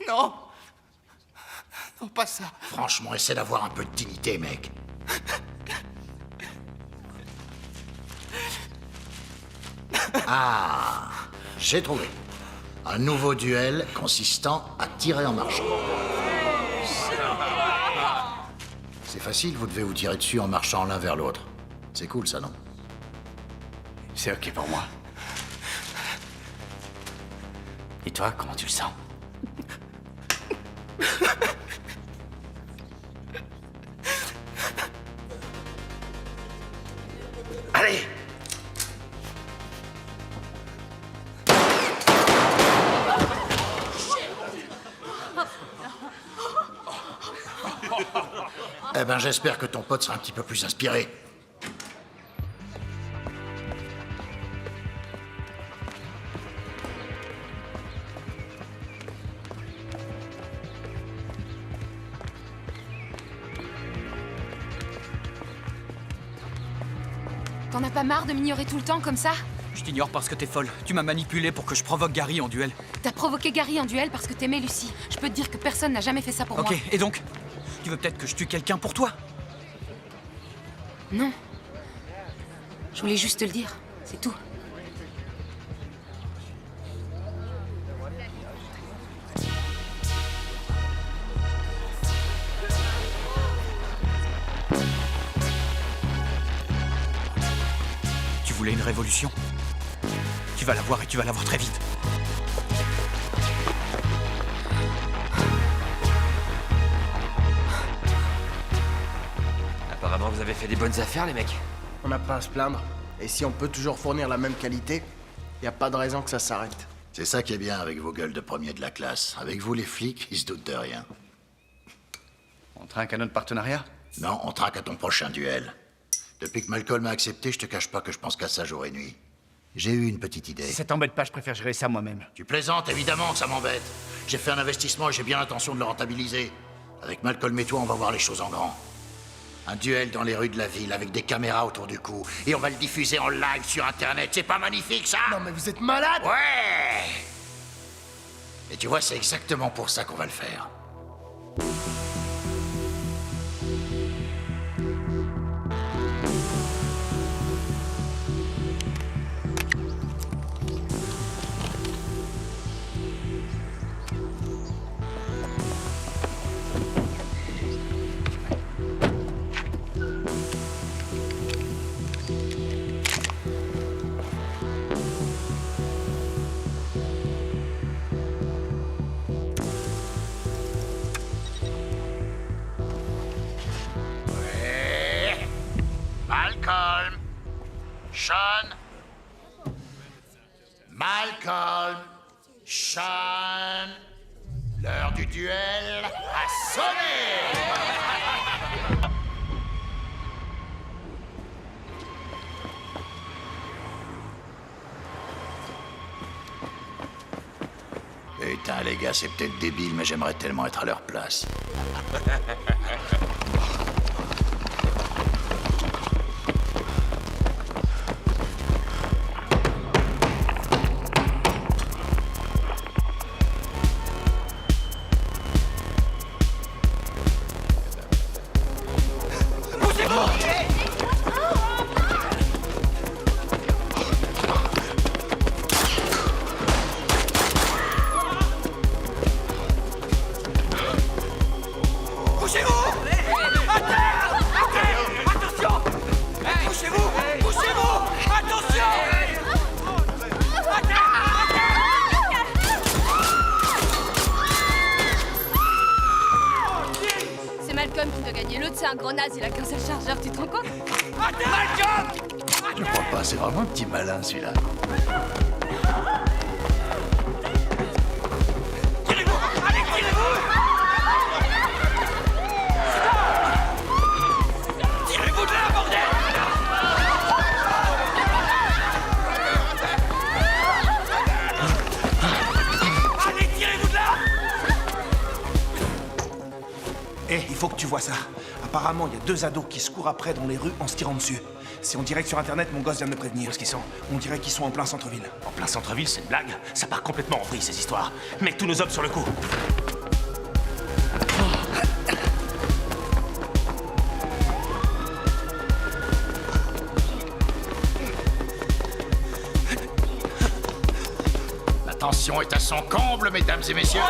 Non! Non, pas ça. Franchement, essaie d'avoir un peu de dignité, mec. Ah, j'ai trouvé. Un nouveau duel consistant à tirer en marchant. C'est facile, vous devez vous tirer dessus en marchant l'un vers l'autre. C'est cool, ça, non? C'est ok pour moi. Et toi, comment tu le sens? Allez! Eh ben, j'espère que ton pote sera un petit peu plus inspiré. T'en as pas marre de m'ignorer tout le temps comme ça? Je t'ignore parce que t'es folle. Tu m'as manipulé pour que je provoque Gary en duel. T'as provoqué Gary en duel parce que t'aimais Lucie. Je peux te dire que personne n'a jamais fait ça pour moi. Ok, et donc? Tu veux peut-être que je tue quelqu'un pour toi? Non. Je voulais juste te le dire, c'est tout. Tu voulais une révolution? Tu vas l'avoir et tu vas l'avoir très vite. Apparemment, vous avez fait des bonnes affaires, les mecs. On n'a pas à se plaindre. Et si on peut toujours fournir la même qualité, y a pas de raison que ça s'arrête. C'est ça qui est bien avec vos gueules de premier de la classe. Avec vous, les flics, ils se doutent de rien. On trinque à notre partenariat? Non, on traque à ton prochain duel. Depuis que Malcolm a accepté, je te cache pas que je pense qu'à ça jour et nuit. J'ai eu une petite idée. Si ça t'embête pas, je préfère gérer ça moi-même. Tu plaisantes, évidemment que ça m'embête. J'ai fait un investissement et j'ai bien l'intention de le rentabiliser. Avec Malcolm et toi, on va voir les choses en grand. Un duel dans les rues de la ville avec des caméras autour du cou. Et on va le diffuser en live sur Internet. C'est pas magnifique, ça? Non, mais vous êtes malade! Ouais! Et tu vois, c'est exactement pour ça qu'on va le faire. Malcolm, Sean, l'heure du duel a sonné. Putain, les gars, c'est peut-être débile, mais j'aimerais tellement être à leur place. C'est Malcolm qui doit gagner. L'autre, c'est un gros naze, il a qu'un seul chargeur, tu te rends compte? Je crois pas, c'est vraiment un petit malin, celui-là. Tirez-vous de là, bordel! Allez, tirez-vous de là! Eh, il faut que tu vois ça. Apparemment, il y a 2 ados qui se courent après dans les rues en se tirant dessus. C'est en direct sur Internet, mon gosse vient de me prévenir. Où est-ce qu'ils sont? On dirait qu'ils sont en plein centre-ville. En plein centre-ville, c'est une blague? Ça part complètement en vrille, ces histoires. Mets tous nos hommes sur le coup. La tension est à son comble, mesdames et messieurs.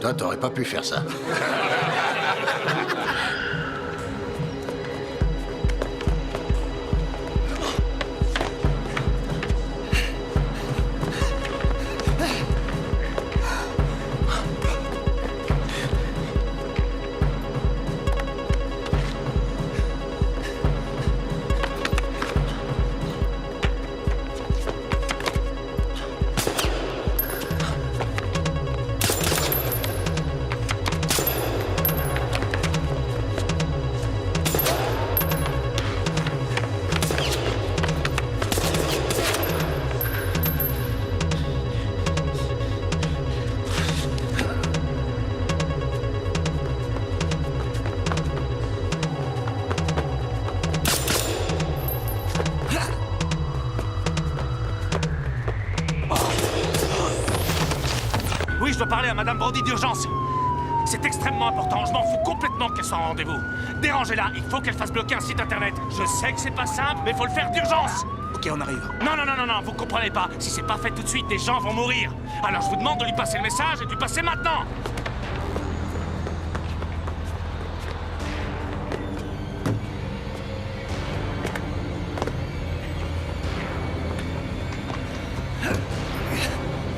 Toi, t'aurais pas pu faire ça. Oui, je dois parler à Madame Brody d'urgence. C'est extrêmement important, je m'en fous complètement qu'elle soit en rendez-vous. Dérangez-la, il faut qu'elle fasse bloquer un site internet. Je sais que c'est pas simple, mais faut le faire d'urgence. Ok, on arrive. Non, vous comprenez pas. Si c'est pas fait tout de suite, des gens vont mourir. Alors je vous demande de lui passer le message et de lui passer maintenant.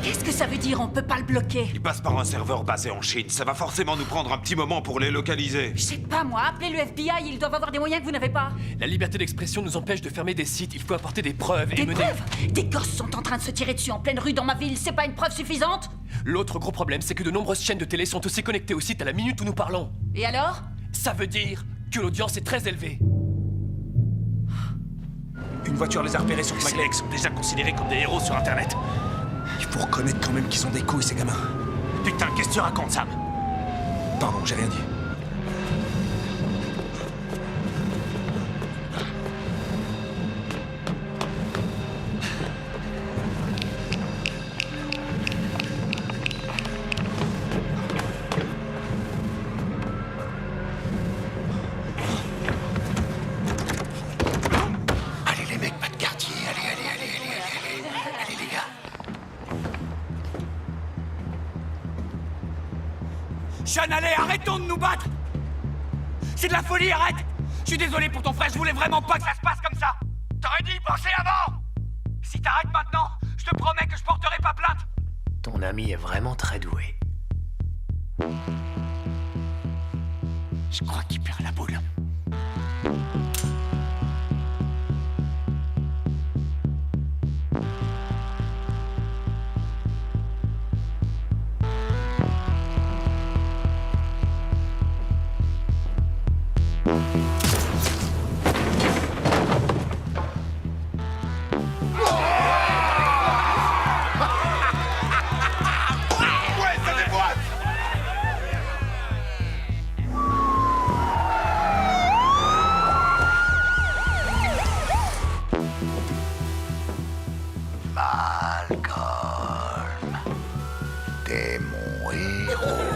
Qu'est-ce que Ça veut dire on peut pas le bloquer. Il passe par un serveur basé en Chine. Ça va forcément nous prendre un petit moment pour les localiser. Je sais pas moi, appelez le FBI, ils doivent avoir des moyens que vous n'avez pas. La liberté d'expression nous empêche de fermer des sites. Il faut apporter des preuves et Des mener... preuves? Des gosses sont en train de se tirer dessus en pleine rue dans ma ville, c'est pas une preuve suffisante? L'autre gros problème, c'est que de nombreuses chaînes de télé sont aussi connectées au site à la minute où nous parlons. Et alors? Ça veut dire que l'audience est très élevée. Une voiture les a repérés sur Maglec, sont déjà considérés comme des héros sur Internet. Il faut reconnaître quand même qu'ils sont des couilles, ces gamins. Putain, qu'est-ce que tu racontes, Sam? Pardon, j'ai rien dit. Allez les mecs, pas de quartier, allez les gars. Sean, allez, arrêtons de nous battre! C'est de la folie, arrête! Je suis désolé pour ton frère, je voulais vraiment pas que ça se passe comme ça! T'aurais dû y penser avant! Si t'arrêtes maintenant, je te promets que je porterai pas plainte! Ton ami est vraiment très doué. Je crois qu'il perd la boule. Ouais, ça déboîte! Malcolm, t'es mon héros.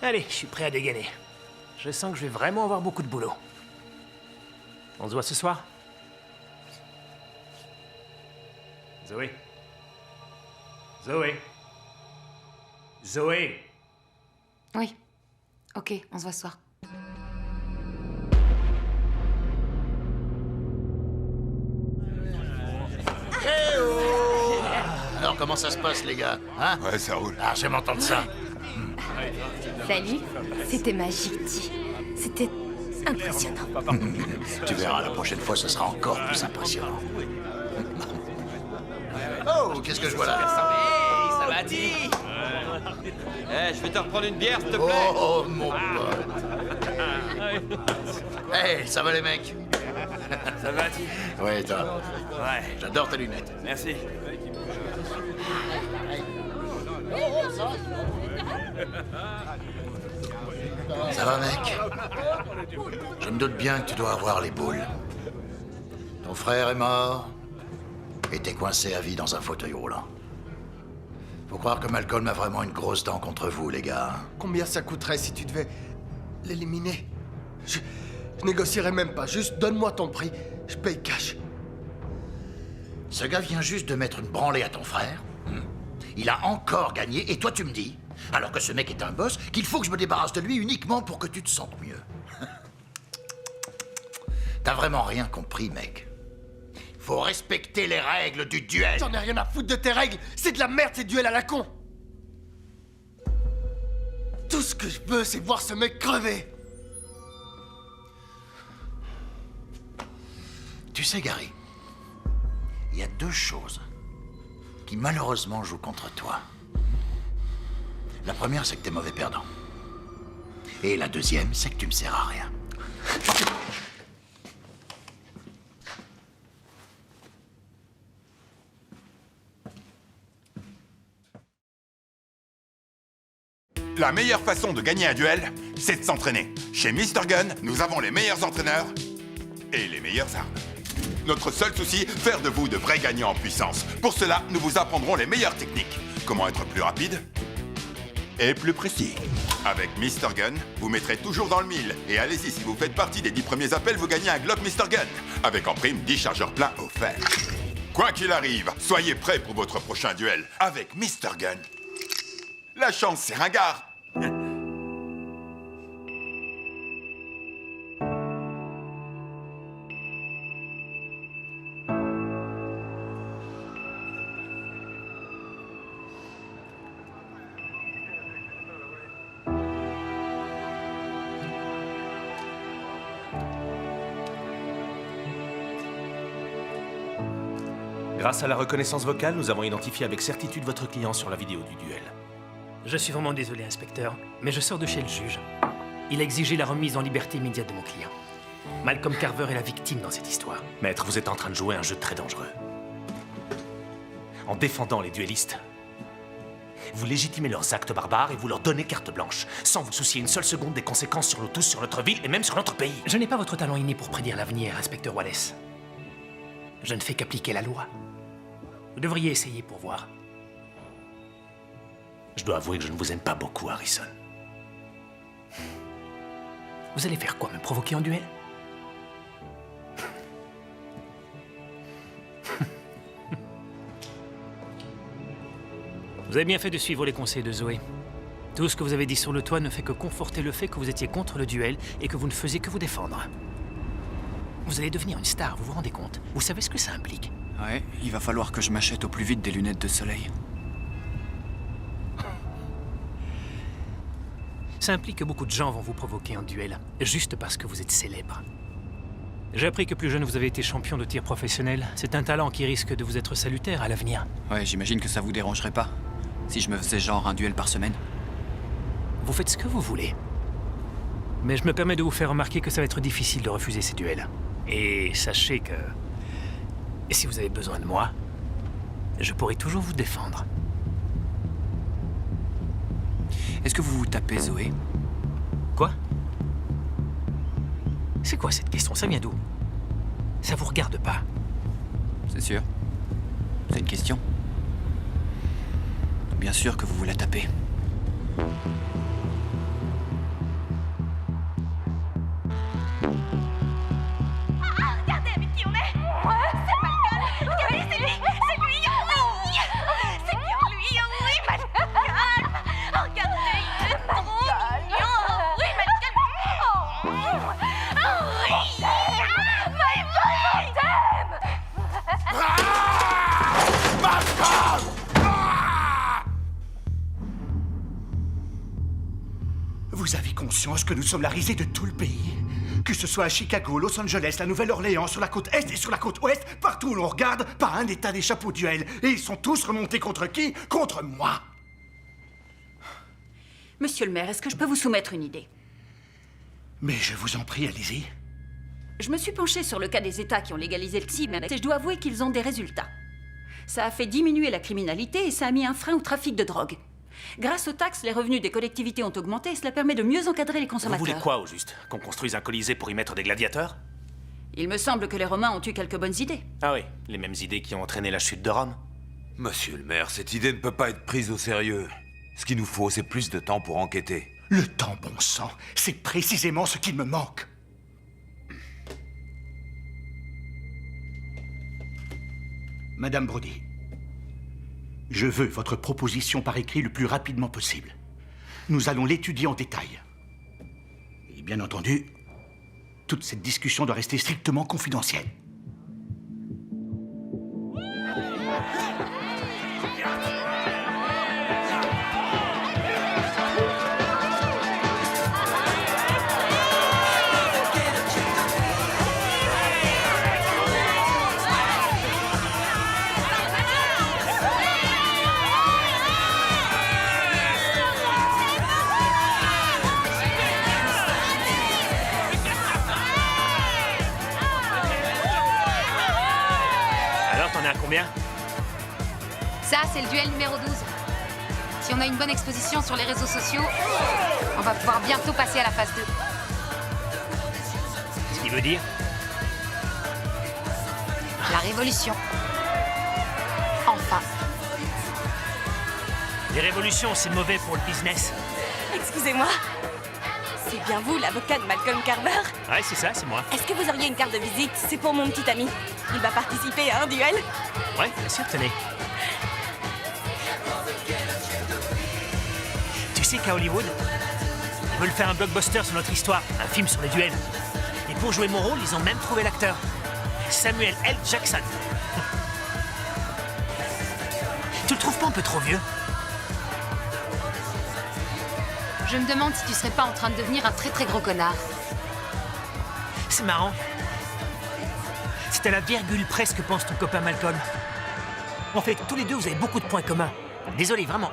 Allez, je suis prêt à dégainer. Je sens que je vais vraiment avoir beaucoup de boulot. On se voit ce soir? Zoé? Zoé? Zoé? Oui. Ok, on se voit ce soir. Alors comment ça se passe les gars, hein? Ouais, ça roule. Ah, j'aime entendre ça. Salut, c'était magique, T. C'était impressionnant. Tu verras, la prochaine fois, ce sera encore plus impressionnant. Oh, qu'est-ce que je vois là? Ça va, Ti? Je vais te reprendre une bière, s'il te plaît. Oh, mon pote. Hey, ça va les mecs? Ça va, Ti? Ouais, et toi? Ouais. J'adore tes lunettes. Merci. Ça va, mec? Je me doute bien que tu dois avoir les boules. Ton frère est mort et t'es coincé à vie dans un fauteuil roulant. Faut croire que Malcolm a vraiment une grosse dent contre vous, les gars. Combien ça coûterait si tu devais l'éliminer? Je négocierais même pas. Juste donne-moi ton prix. Je paye cash. Ce gars vient juste de mettre une branlée à ton frère. Il a encore gagné et toi tu me dis, alors que ce mec est un boss, qu'il faut que je me débarrasse de lui uniquement pour que tu te sentes mieux. T'as vraiment rien compris, mec. Faut respecter les règles du duel. J'en ai rien à foutre de tes règles. C'est de la merde ces duels à la con. Tout ce que je veux, c'est voir ce mec crever. Tu sais, Gary, il y a deux choses qui malheureusement jouent contre toi. La première, c'est que t'es mauvais perdant. Et la deuxième, c'est que tu me sers à rien. La meilleure façon de gagner un duel, c'est de s'entraîner. Chez Mr. Gun, nous avons les meilleurs entraîneurs et les meilleures armes. Notre seul souci, faire de vous de vrais gagnants en puissance. Pour cela, nous vous apprendrons les meilleures techniques. Comment être plus rapide et plus précis. Avec Mr. Gun, vous mettrez toujours dans le mille. Et allez-y, si vous faites partie des 10 premiers appels, vous gagnez un Glock Mr. Gun. Avec en prime 10 chargeurs pleins offerts. Quoi qu'il arrive, soyez prêts pour votre prochain duel. Avec Mr. Gun. La chance, c'est ringard. Grâce à la reconnaissance vocale, nous avons identifié avec certitude votre client sur la vidéo du duel. Je suis vraiment désolé, inspecteur, mais je sors de chez le juge. Il a exigé la remise en liberté immédiate de mon client. Malcolm Carver est la victime dans cette histoire. Maître, vous êtes en train de jouer un jeu très dangereux. En défendant les duellistes, vous légitimez leurs actes barbares et vous leur donnez carte blanche, sans vous soucier une seule seconde des conséquences sur nous tous, sur notre ville et même sur notre pays. Je n'ai pas votre talent inné pour prédire l'avenir, inspecteur Wallace. Je ne fais qu'appliquer la loi. Vous devriez essayer pour voir. Je dois avouer que je ne vous aime pas beaucoup, Harrison. Vous allez faire quoi, me provoquer en duel? Vous avez bien fait de suivre les conseils de Zoé. Tout ce que vous avez dit sur le toit ne fait que conforter le fait que vous étiez contre le duel et que vous ne faisiez que vous défendre. Vous allez devenir une star, vous vous rendez compte? Vous savez ce que ça implique? Ouais, il va falloir que je m'achète au plus vite des lunettes de soleil. Ça implique que beaucoup de gens vont vous provoquer en duel, juste parce que vous êtes célèbre. J'ai appris que plus jeune vous avez été champion de tir professionnel. C'est un talent qui risque de vous être salutaire à l'avenir. Ouais, j'imagine que ça vous dérangerait pas, si je me faisais genre un duel par semaine. Vous faites ce que vous voulez. Mais je me permets de vous faire remarquer que ça va être difficile de refuser ces duels. Et sachez que... si vous avez besoin de moi, je pourrai toujours vous défendre. Est-ce que vous vous tapez Zoé? Quoi? C'est quoi cette question? Ça vient d'où? Ça vous regarde pas. C'est sûr. C'est une question. Bien sûr que vous vous la tapez. Regardez avec qui on est. Ouais, c'est Malcolm. Regardez, c'est lui. C'est lui. Oui. C'est bien lui. Oui, Malcolm. Regardez, il est trop mignon. Oui, Malcolm. Oh, oui. Mais je t'aime. Vous avez conscience que nous sommes la risée de tout le pays? Que ce soit à Chicago, Los Angeles, la Nouvelle-Orléans, sur la côte Est et sur la côte Ouest, partout où l'on regarde, pas un État n'échappe au duel. Et ils sont tous remontés contre qui? Contre moi. Monsieur le maire, est-ce que je peux vous soumettre une idée? Mais je vous en prie, allez-y. Je me suis penchée sur le cas des États qui ont légalisé le TSIM et je dois avouer qu'ils ont des résultats. Ça a fait diminuer la criminalité et ça a mis un frein au trafic de drogue. Grâce aux taxes, les revenus des collectivités ont augmenté et cela permet de mieux encadrer les consommateurs. Vous voulez quoi, au juste? Qu'on construise un colisée pour y mettre des gladiateurs? Il me semble que les Romains ont eu quelques bonnes idées. Ah oui, les mêmes idées qui ont entraîné la chute de Rome. Monsieur le maire, cette idée ne peut pas être prise au sérieux. Ce qu'il nous faut, c'est plus de temps pour enquêter. Le temps, bon sang, c'est précisément ce qu'il me manque. Madame Brody, je veux votre proposition par écrit le plus rapidement possible. Nous allons l'étudier en détail. Et bien entendu, toute cette discussion doit rester strictement confidentielle. est à combien? Ça, c'est le duel numéro 12. Si on a une bonne exposition sur les réseaux sociaux, on va pouvoir bientôt passer à la phase 2. Ce qui veut dire? La révolution. Enfin. Les révolutions, c'est mauvais pour le business. Excusez-moi. C'est bien vous, l'avocat de Malcolm Carver? Ouais, c'est ça, c'est moi. Est-ce que vous auriez une carte de visite? C'est pour mon petit ami. Il va participer à un duel. Ouais, bien sûr, tenez. Tu sais qu'à Hollywood, ils veulent faire un blockbuster sur notre histoire, un film sur les duels. Et pour jouer mon rôle, ils ont même trouvé l'acteur. Samuel L. Jackson. Tu le trouves pas un peu trop vieux? Je me demande si tu serais pas en train de devenir un très très gros connard. C'est marrant. C'est à la virgule près ce que pense ton copain Malcolm. En fait, tous les deux, vous avez beaucoup de points communs. Désolé, vraiment.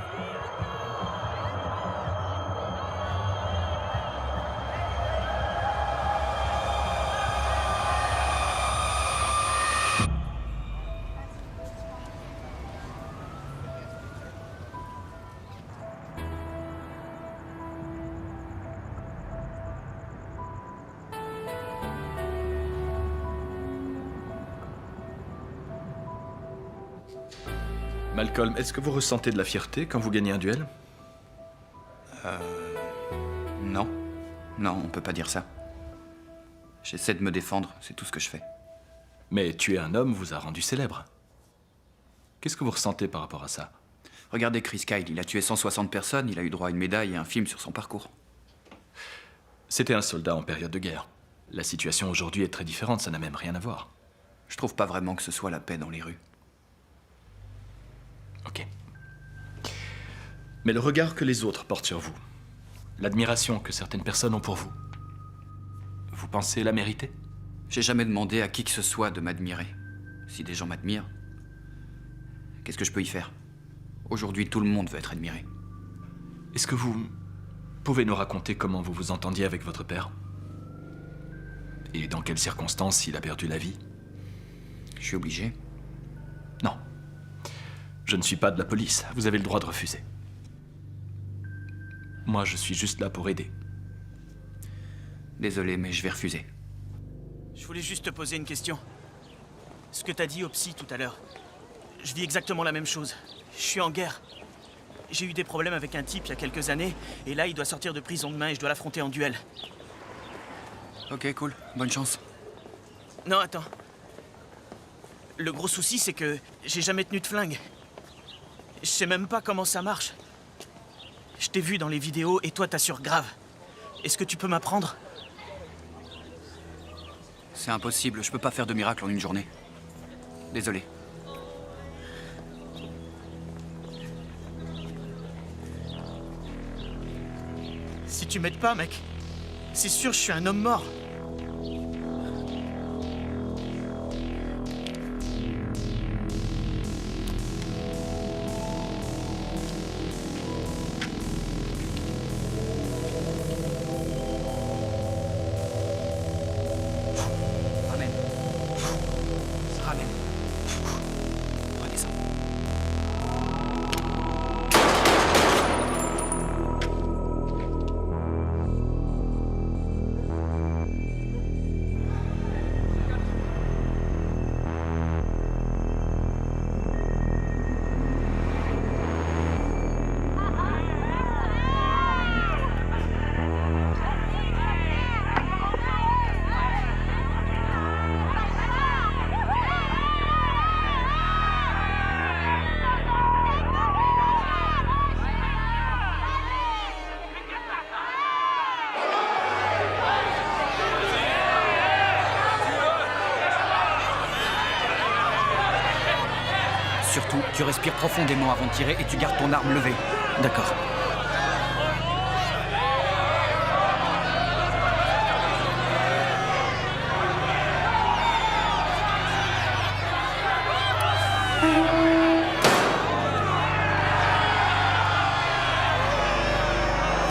Malcolm, est-ce que vous ressentez de la fierté quand vous gagnez un duel? Non. Non, on peut pas dire ça. J'essaie de me défendre, c'est tout ce que je fais. Mais tuer un homme vous a rendu célèbre. Qu'est-ce que vous ressentez par rapport à ça? Regardez Chris Kyle, il a tué 160 personnes, il a eu droit à une médaille et un film sur son parcours. C'était un soldat en période de guerre. La situation aujourd'hui est très différente, ça n'a même rien à voir. Je trouve pas vraiment que ce soit la paix dans les rues. Ok. Mais le regard que les autres portent sur vous, l'admiration que certaines personnes ont pour vous, vous pensez la mériter? J'ai jamais demandé à qui que ce soit de m'admirer. Si des gens m'admirent, qu'est-ce que je peux y faire? Aujourd'hui, tout le monde veut être admiré. Est-ce que vous pouvez nous raconter comment vous vous entendiez avec votre père? Et dans quelles circonstances il a perdu la vie? Je suis obligé. Non. Je ne suis pas de la police. Vous avez le droit de refuser. Moi, je suis juste là pour aider. Désolé, mais je vais refuser. Je voulais juste te poser une question. Ce que t'as dit au psy tout à l'heure, je vis exactement la même chose. Je suis en guerre. J'ai eu des problèmes avec un type il y a quelques années, et là, il doit sortir de prison demain et je dois l'affronter en duel. Ok, cool. Bonne chance. Non, attends. Le gros souci, c'est que j'ai jamais tenu de flingue. Je sais même pas comment ça marche. Je t'ai vu dans les vidéos et toi t'assures grave. Est-ce que tu peux m'apprendre? C'est impossible, je peux pas faire de miracle en une journée. Désolé. Si tu m'aides pas, mec, c'est sûr je suis un homme mort. Surtout, tu respires profondément avant de tirer et tu gardes ton arme levée. D'accord.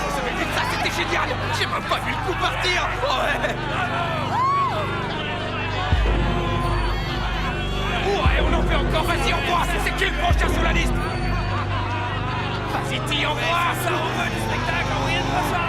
Vous avez vu ça, c'était génial! J'ai même pas vu le coup partir! Ouais! Ouais, on en fait encore! Qui est le prochain sur la liste? Vas-y, t'y envoie. Ça, on veut du spectacle, envoyez-moi ça.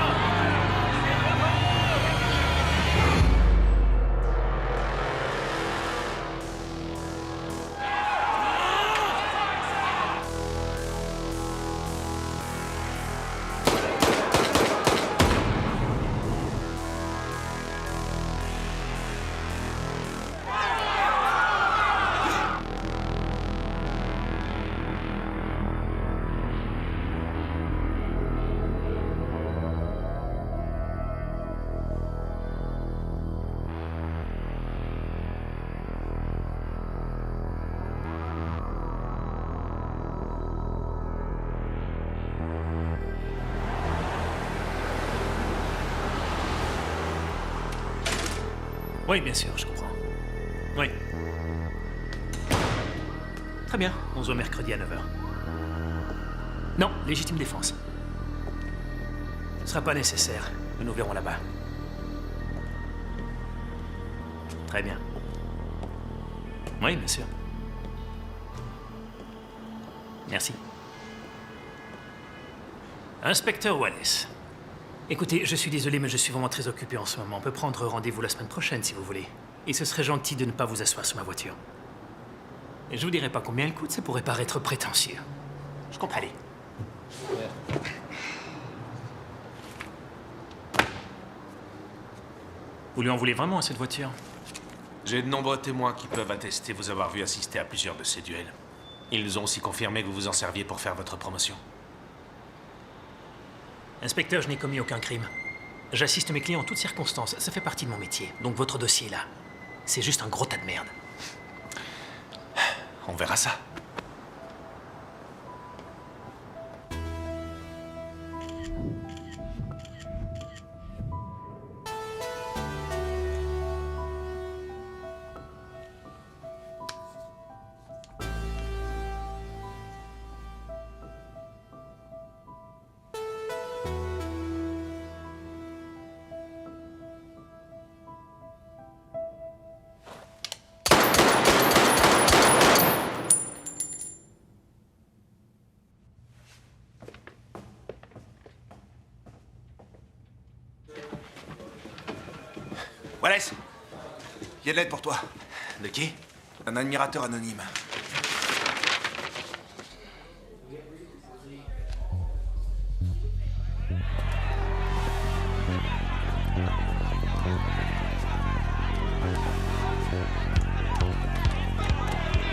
Oui, bien sûr, je comprends. Oui. Très bien, on se voit mercredi à 9h. Non, légitime défense. Ce sera pas nécessaire. Nous nous verrons là-bas. Très bien. Oui, bien sûr. Merci. Inspecteur Wallace. Écoutez, je suis désolé, mais je suis vraiment très occupé en ce moment. On peut prendre rendez-vous la semaine prochaine, si vous voulez. Et ce serait gentil de ne pas vous asseoir sur ma voiture. Et je vous dirai pas combien elle coûte, ça pourrait paraître prétentieux. Je comprends. Allez. Vous lui en voulez vraiment à cette voiture? J'ai de nombreux témoins qui peuvent attester vous avoir vu assister à plusieurs de ces duels. Ils nous ont aussi confirmé que vous vous en serviez pour faire votre promotion. Inspecteur, je n'ai commis aucun crime. J'assiste mes clients en toutes circonstances. Ça fait partie de mon métier. Donc votre dossier, là, c'est juste un gros tas de merde. On verra ça. Wallace, il y a de l'aide pour toi. De qui? Un admirateur anonyme.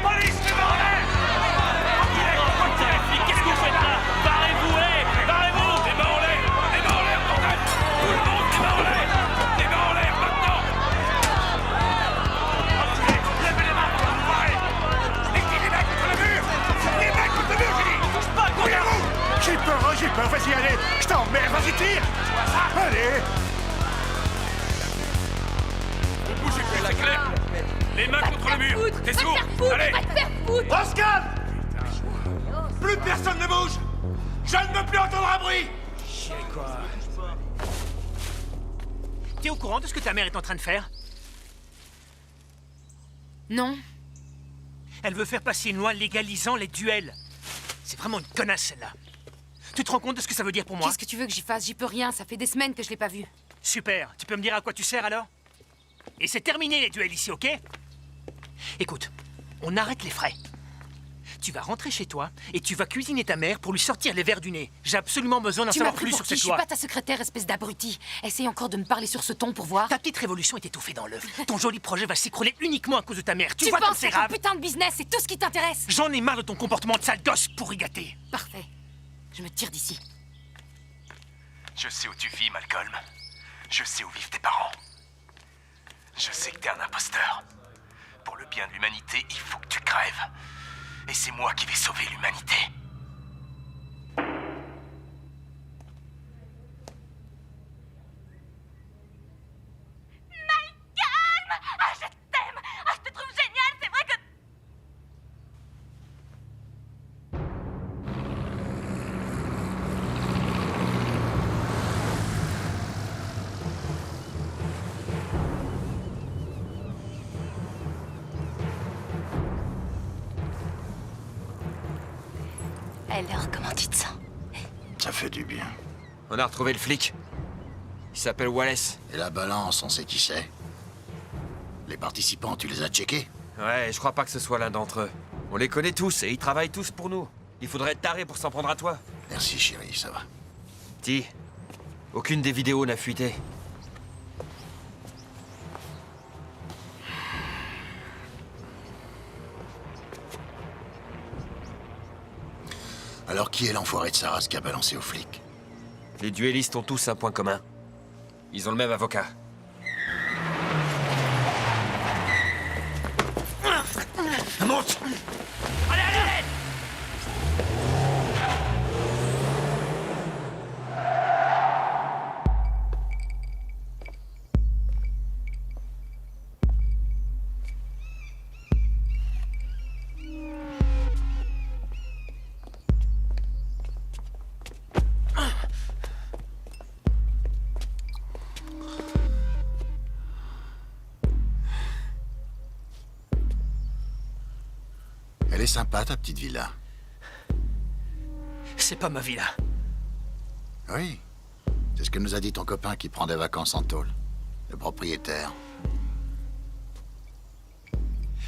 Police, le bordel! Qu'est-ce que vous faites là? Barrez-vous, barrez-vous! Les mains en l'air! Les mains en l'air, bordel! Tout le monde, les mains en l'air! Les mains en l'air, maintenant! Enculé, levez les mains, enfoirés! Mettez les mecs contre le mur! Les mecs contre le mur, j'ai dit! Touche pas, couillez-vous! J'ai peur, vas-y, allez! Je t'emmerde, vas-y, tire! Allez! Vous bougez plus, c'est clair? Les mains contre le mur! T'es sourd? Allez! On se calme! Plus personne ne bouge! Je ne veux plus entendre un bruit! Chier, quoi. T'es au courant de ce que ta mère est en train de faire? Non. Elle veut faire passer une loi légalisant les duels. C'est vraiment une connasse, celle-là. Tu te rends compte de ce que ça veut dire pour moi? Qu'est-ce que tu veux que j'y fasse? J'y peux rien, ça fait des semaines que je l'ai pas vu. Super, tu peux me dire à quoi tu sers alors? Et c'est terminé les duels ici, ok? Écoute, on arrête les frais. Tu vas rentrer chez toi et tu vas cuisiner ta mère pour lui sortir les vers du nez. J'ai absolument besoin d'en savoir plus sur cette Je loi. suis pas ta secrétaire, espèce d'abruti. Essaye encore de me parler sur ce ton pour voir. Ta petite révolution est étouffée dans l'œuf. Ton joli projet va s'écrouler uniquement à cause de ta mère. Tu Tu vois comme penses c'est que ton grave? putain de business, c'est tout ce qui t'intéresse? J'en ai marre de ton comportement de sale gosse pourri gâté. Parfait. Je me tire d'ici. Je sais où tu vis, Malcolm. Je sais où vivent tes parents. Je sais que t'es un imposteur. Pour le bien de l'humanité, il faut que tu crèves. Et c'est moi qui vais sauver l'humanité. Malcolm! Ah, je t'aime! Ah, je te trouve génial! C'est vrai que... Alors, comment tu te sens? Ça fait du bien. On a retrouvé le flic. Il s'appelle Wallace. Et la balance, on sait qui c'est? Les participants, tu les as checkés? Ouais, je crois pas que ce soit l'un d'entre eux. On les connaît tous et ils travaillent tous pour nous. Il faudrait être taré pour s'en prendre à toi. Merci, chérie, ça va. Ti, aucune des vidéos n'a fuité. Alors qui est l'enfoiré de sa race qui a balancé aux flics? Les duellistes ont tous un point commun. Ils ont le même avocat. Monte! Allez, allez, allez! Elle est sympa, ta petite villa. C'est pas ma villa. Oui. C'est ce que nous a dit ton copain qui prend des vacances en tôle. Le propriétaire.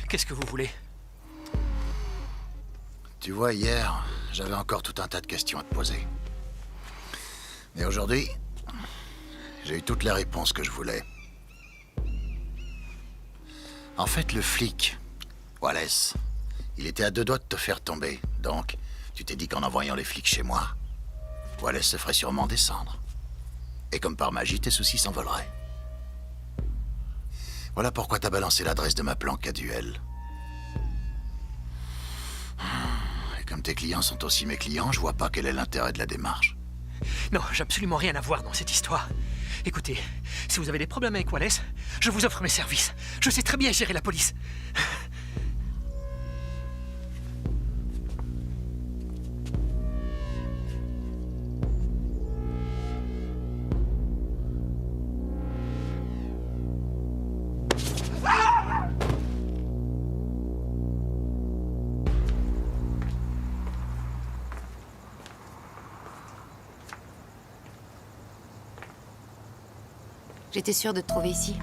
Qu'est-ce que vous voulez? Tu vois, hier, j'avais encore tout un tas de questions à te poser. Mais aujourd'hui, j'ai eu toutes les réponses que je voulais. En fait, le flic, Wallace, il était à deux doigts de te faire tomber. Donc, tu t'es dit qu'en envoyant les flics chez moi, Wallace se ferait sûrement descendre. Et comme par magie, tes soucis s'envoleraient. Voilà pourquoi t'as balancé l'adresse de ma planque à Duel. Et comme tes clients sont aussi mes clients, je vois pas quel est l'intérêt de la démarche. Non, j'ai absolument rien à voir dans cette histoire. Écoutez, si vous avez des problèmes avec Wallace, je vous offre mes services. Je sais très bien gérer la police. J'étais sûre de te trouver ici.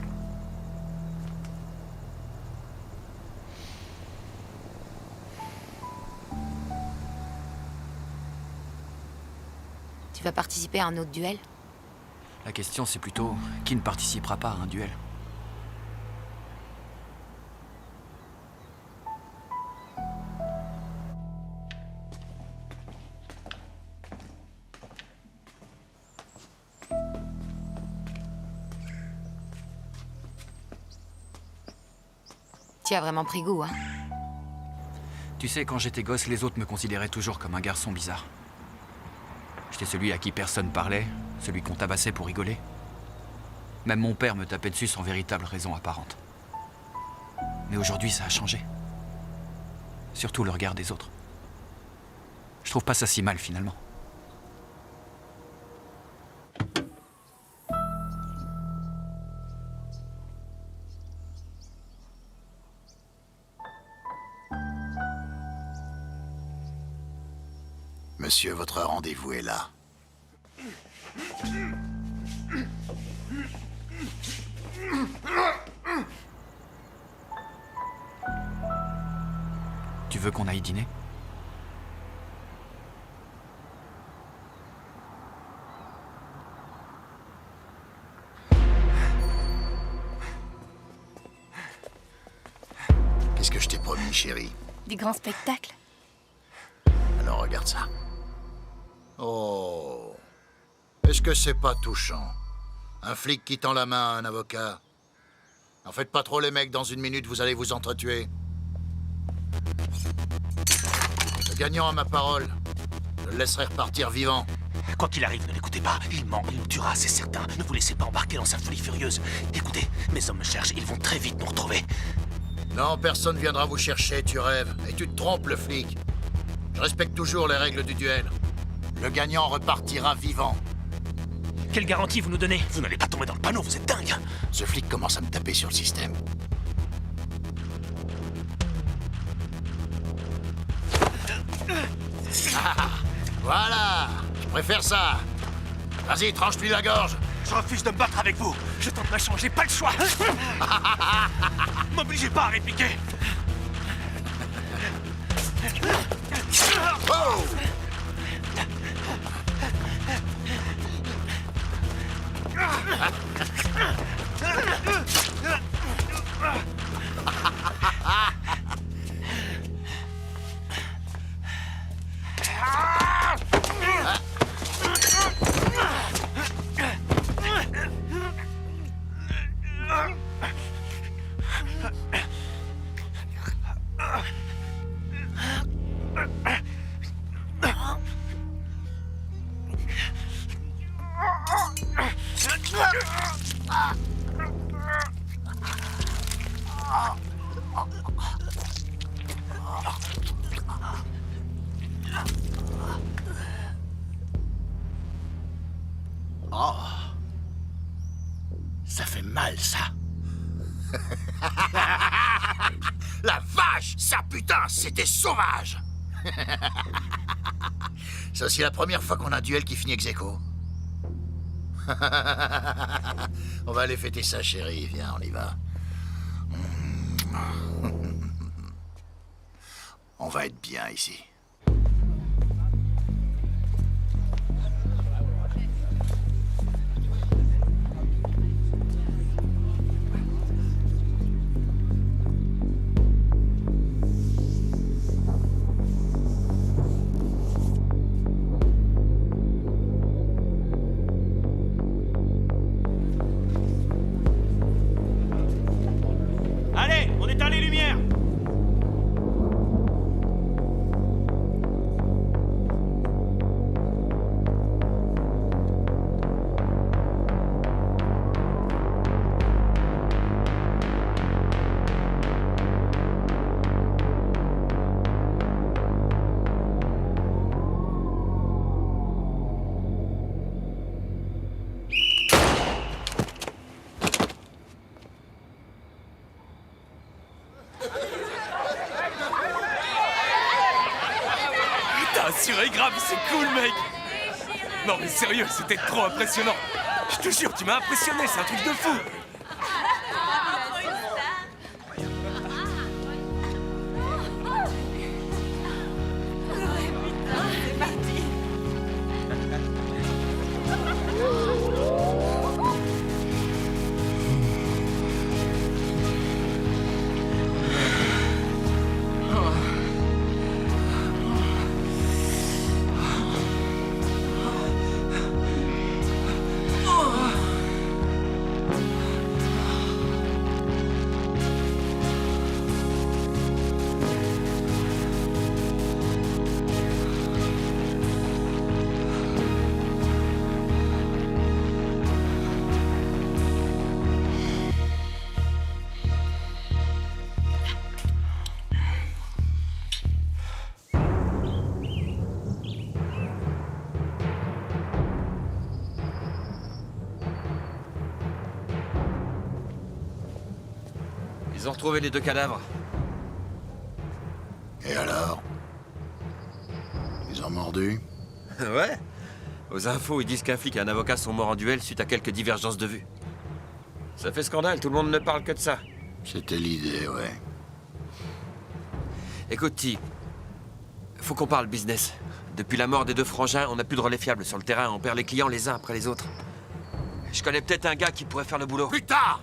Tu vas participer à un autre duel? La question, c'est plutôt qui ne participera pas à un duel. Tu as vraiment pris goût, hein? Tu sais, quand j'étais gosse, les autres me considéraient toujours comme un garçon bizarre. J'étais celui à qui personne parlait, celui qu'on tabassait pour rigoler. Même mon père me tapait dessus sans véritable raison apparente. Mais aujourd'hui, ça a changé. Surtout le regard des autres. Je trouve pas ça si mal, finalement. Monsieur, votre rendez-vous est là. Tu veux qu'on aille dîner? Qu'est-ce que je t'ai promis, chérie? Du grand spectacle. Alors regarde ça. Oh. Est-ce que c'est pas touchant? Un flic qui tend la main à un avocat. En faites pas trop les mecs, dans une minute vous allez vous entretuer. Le gagnant a ma parole. Je le laisserai repartir vivant. Quoi qu'il arrive, ne l'écoutez pas. Il ment, il nous tuera, c'est certain. Ne vous laissez pas embarquer dans sa folie furieuse. Écoutez, mes hommes me cherchent, ils vont très vite nous retrouver. Non, personne viendra vous chercher, tu rêves. Et tu te trompes, le flic. Je respecte toujours les règles du duel. Le gagnant repartira vivant. Quelle garantie vous nous donnez? Vous n'allez pas tomber dans le panneau, vous êtes dingue. Ce flic commence à me taper sur le système. faire ça. Vas-y, tranche-lui la gorge. Je refuse de me battre avec vous. Je tente ma chance, j'ai pas le choix. M'obligez pas à répliquer. Oh! Oh. Ça fait mal, ça. La vache! Ça, putain, c'était sauvage! Ça, c'est la première fois qu'on a un duel qui finit ex-aequo. On va aller fêter ça, chérie. Viens, on y va. On va être bien ici. Allez, on éteint les lumières. T'as assuré grave, c'est cool, mec. Non mais sérieux, c'était trop impressionnant. Je te jure, tu m'as impressionné, c'est un truc de fou. C'est parti. Ils ont retrouvé les deux cadavres. Et alors? Ils ont mordu? Ouais. Aux infos, ils disent qu'un flic et un avocat sont morts en duel suite à quelques divergences de vues. Ça fait scandale, tout le monde ne parle que de ça. C'était l'idée, ouais. Écoute, T, faut qu'on parle business. Depuis la mort des deux frangins, on n'a plus de relais fiables sur le terrain, on perd les clients les uns après les autres. Je connais peut-être un gars qui pourrait faire le boulot. Plus tard!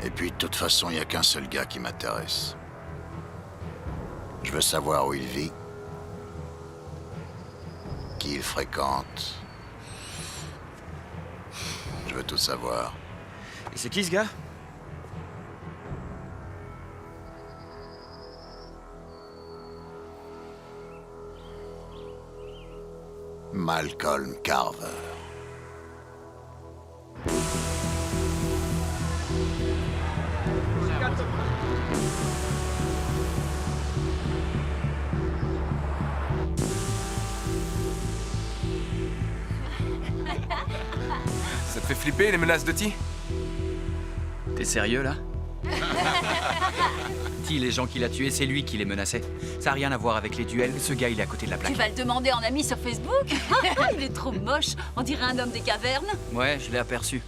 Et puis, de toute façon, il n'y a qu'un seul gars qui m'intéresse. Je veux savoir où il vit, qui il fréquente. Je veux tout savoir. Et c'est qui ce gars? Malcolm Carver. Ça te fait flipper les menaces de T? T'es sérieux là? Kitty, les gens qu'il a tués, c'est lui qui les menaçait. Ça n'a rien à voir avec les duels, ce gars, il est à côté de la plaque. Tu vas le demander en ami sur Facebook? Il est trop moche, on dirait un homme des cavernes. Ouais, je l'ai aperçu.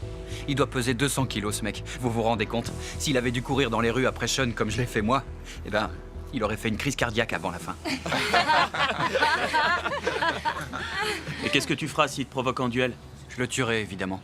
Il doit peser 200 kilos, ce mec. Vous vous rendez compte? S'il avait dû courir dans les rues après Sean comme je l'ai fait moi, eh ben, il aurait fait une crise cardiaque avant la fin. Et qu'est-ce que tu feras s'il te provoque en duel? Je le tuerai, évidemment.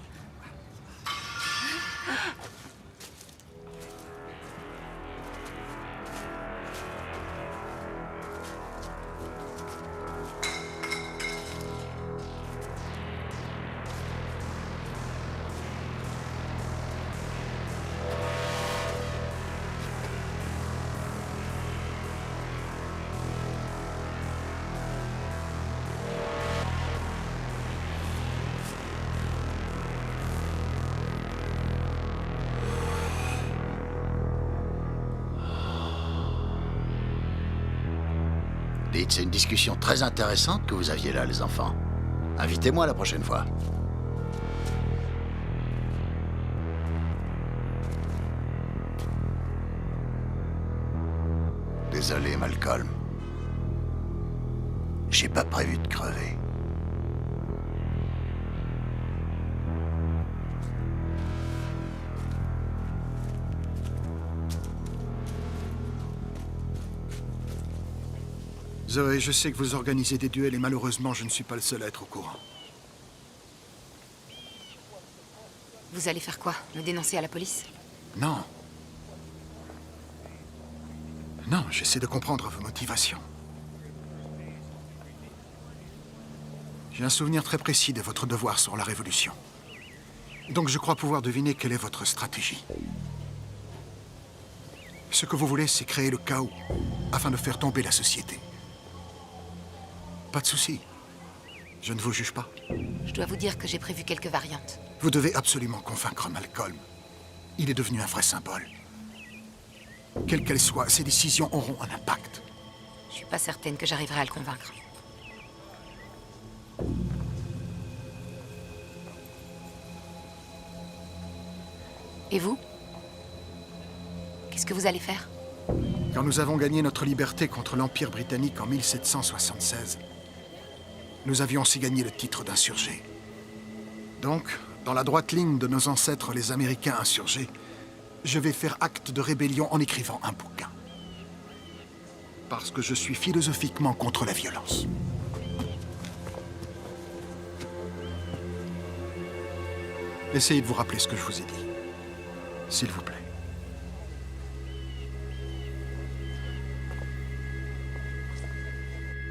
Dites, c'est une discussion très intéressante que vous aviez là, les enfants. Invitez-moi la prochaine fois. Désolé, Malcolm. J'ai pas prévu de crever. Zoé, je sais que vous organisez des duels et malheureusement, je ne suis pas le seul à être au courant. Vous allez faire quoi? Me dénoncer à la police? Non. Non, j'essaie de comprendre vos motivations. J'ai un souvenir très précis de votre devoir sur la Révolution. Donc je crois pouvoir deviner quelle est votre stratégie. Ce que vous voulez, c'est créer le chaos afin de faire tomber la société. Pas de souci. Je ne vous juge pas. Je dois vous dire que j'ai prévu quelques variantes. Vous devez absolument convaincre Malcolm. Il est devenu un vrai symbole. Quelles qu'elles soient, ses décisions auront un impact. Je suis pas certaine que j'arriverai à le convaincre. Et vous? Qu'est-ce que vous allez faire? Quand nous avons gagné notre liberté contre l'Empire britannique en 1776, nous avions aussi gagné le titre d'insurgés. Donc, dans la droite ligne de nos ancêtres les Américains insurgés, je vais faire acte de rébellion en écrivant un bouquin. Parce que je suis philosophiquement contre la violence. Essayez de vous rappeler ce que je vous ai dit. S'il vous plaît.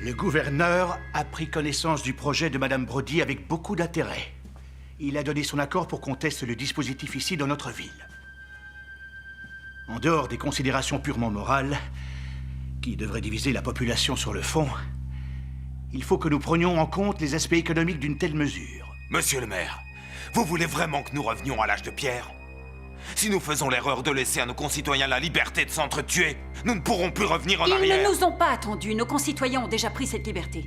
Le gouverneur a pris connaissance du projet de Madame Brody avec beaucoup d'intérêt. Il a donné son accord pour qu'on teste le dispositif ici dans notre ville. En dehors des considérations purement morales, qui devraient diviser la population sur le fond, il faut que nous prenions en compte les aspects économiques d'une telle mesure. Monsieur le maire, vous voulez vraiment que nous revenions à l'âge de pierre? Si nous faisons l'erreur de laisser à nos concitoyens la liberté de s'entretuer, nous ne pourrons plus revenir en arrière. Ils ne nous ont pas attendus. Nos concitoyens ont déjà pris cette liberté.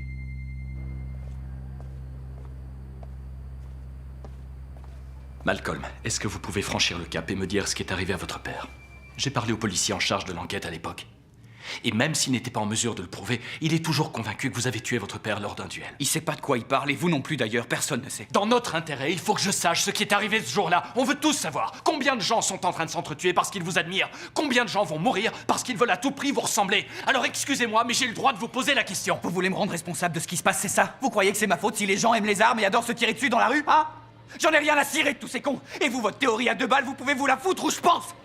Malcolm, est-ce que vous pouvez franchir le cap et me dire ce qui est arrivé à votre père? J'ai parlé au policier en charge de l'enquête à l'époque. Et même s'il n'était pas en mesure de le prouver, il est toujours convaincu que vous avez tué votre père lors d'un duel. Il sait pas de quoi il parle, et vous non plus d'ailleurs, personne ne sait. Dans notre intérêt, il faut que je sache ce qui est arrivé ce jour-là. On veut tous savoir. Combien de gens sont en train de s'entretuer parce qu'ils vous admirent? Combien de gens vont mourir parce qu'ils veulent à tout prix vous ressembler? Alors excusez-moi, mais j'ai le droit de vous poser la question. Vous voulez me rendre responsable de ce qui se passe, c'est ça? Vous croyez que c'est ma faute si les gens aiment les armes et adorent se tirer dessus dans la rue, hein? J'en ai rien à cirer de tous ces cons. Et vous, votre théorie à 2 balles, vous pouvez vous la foutre où je pense.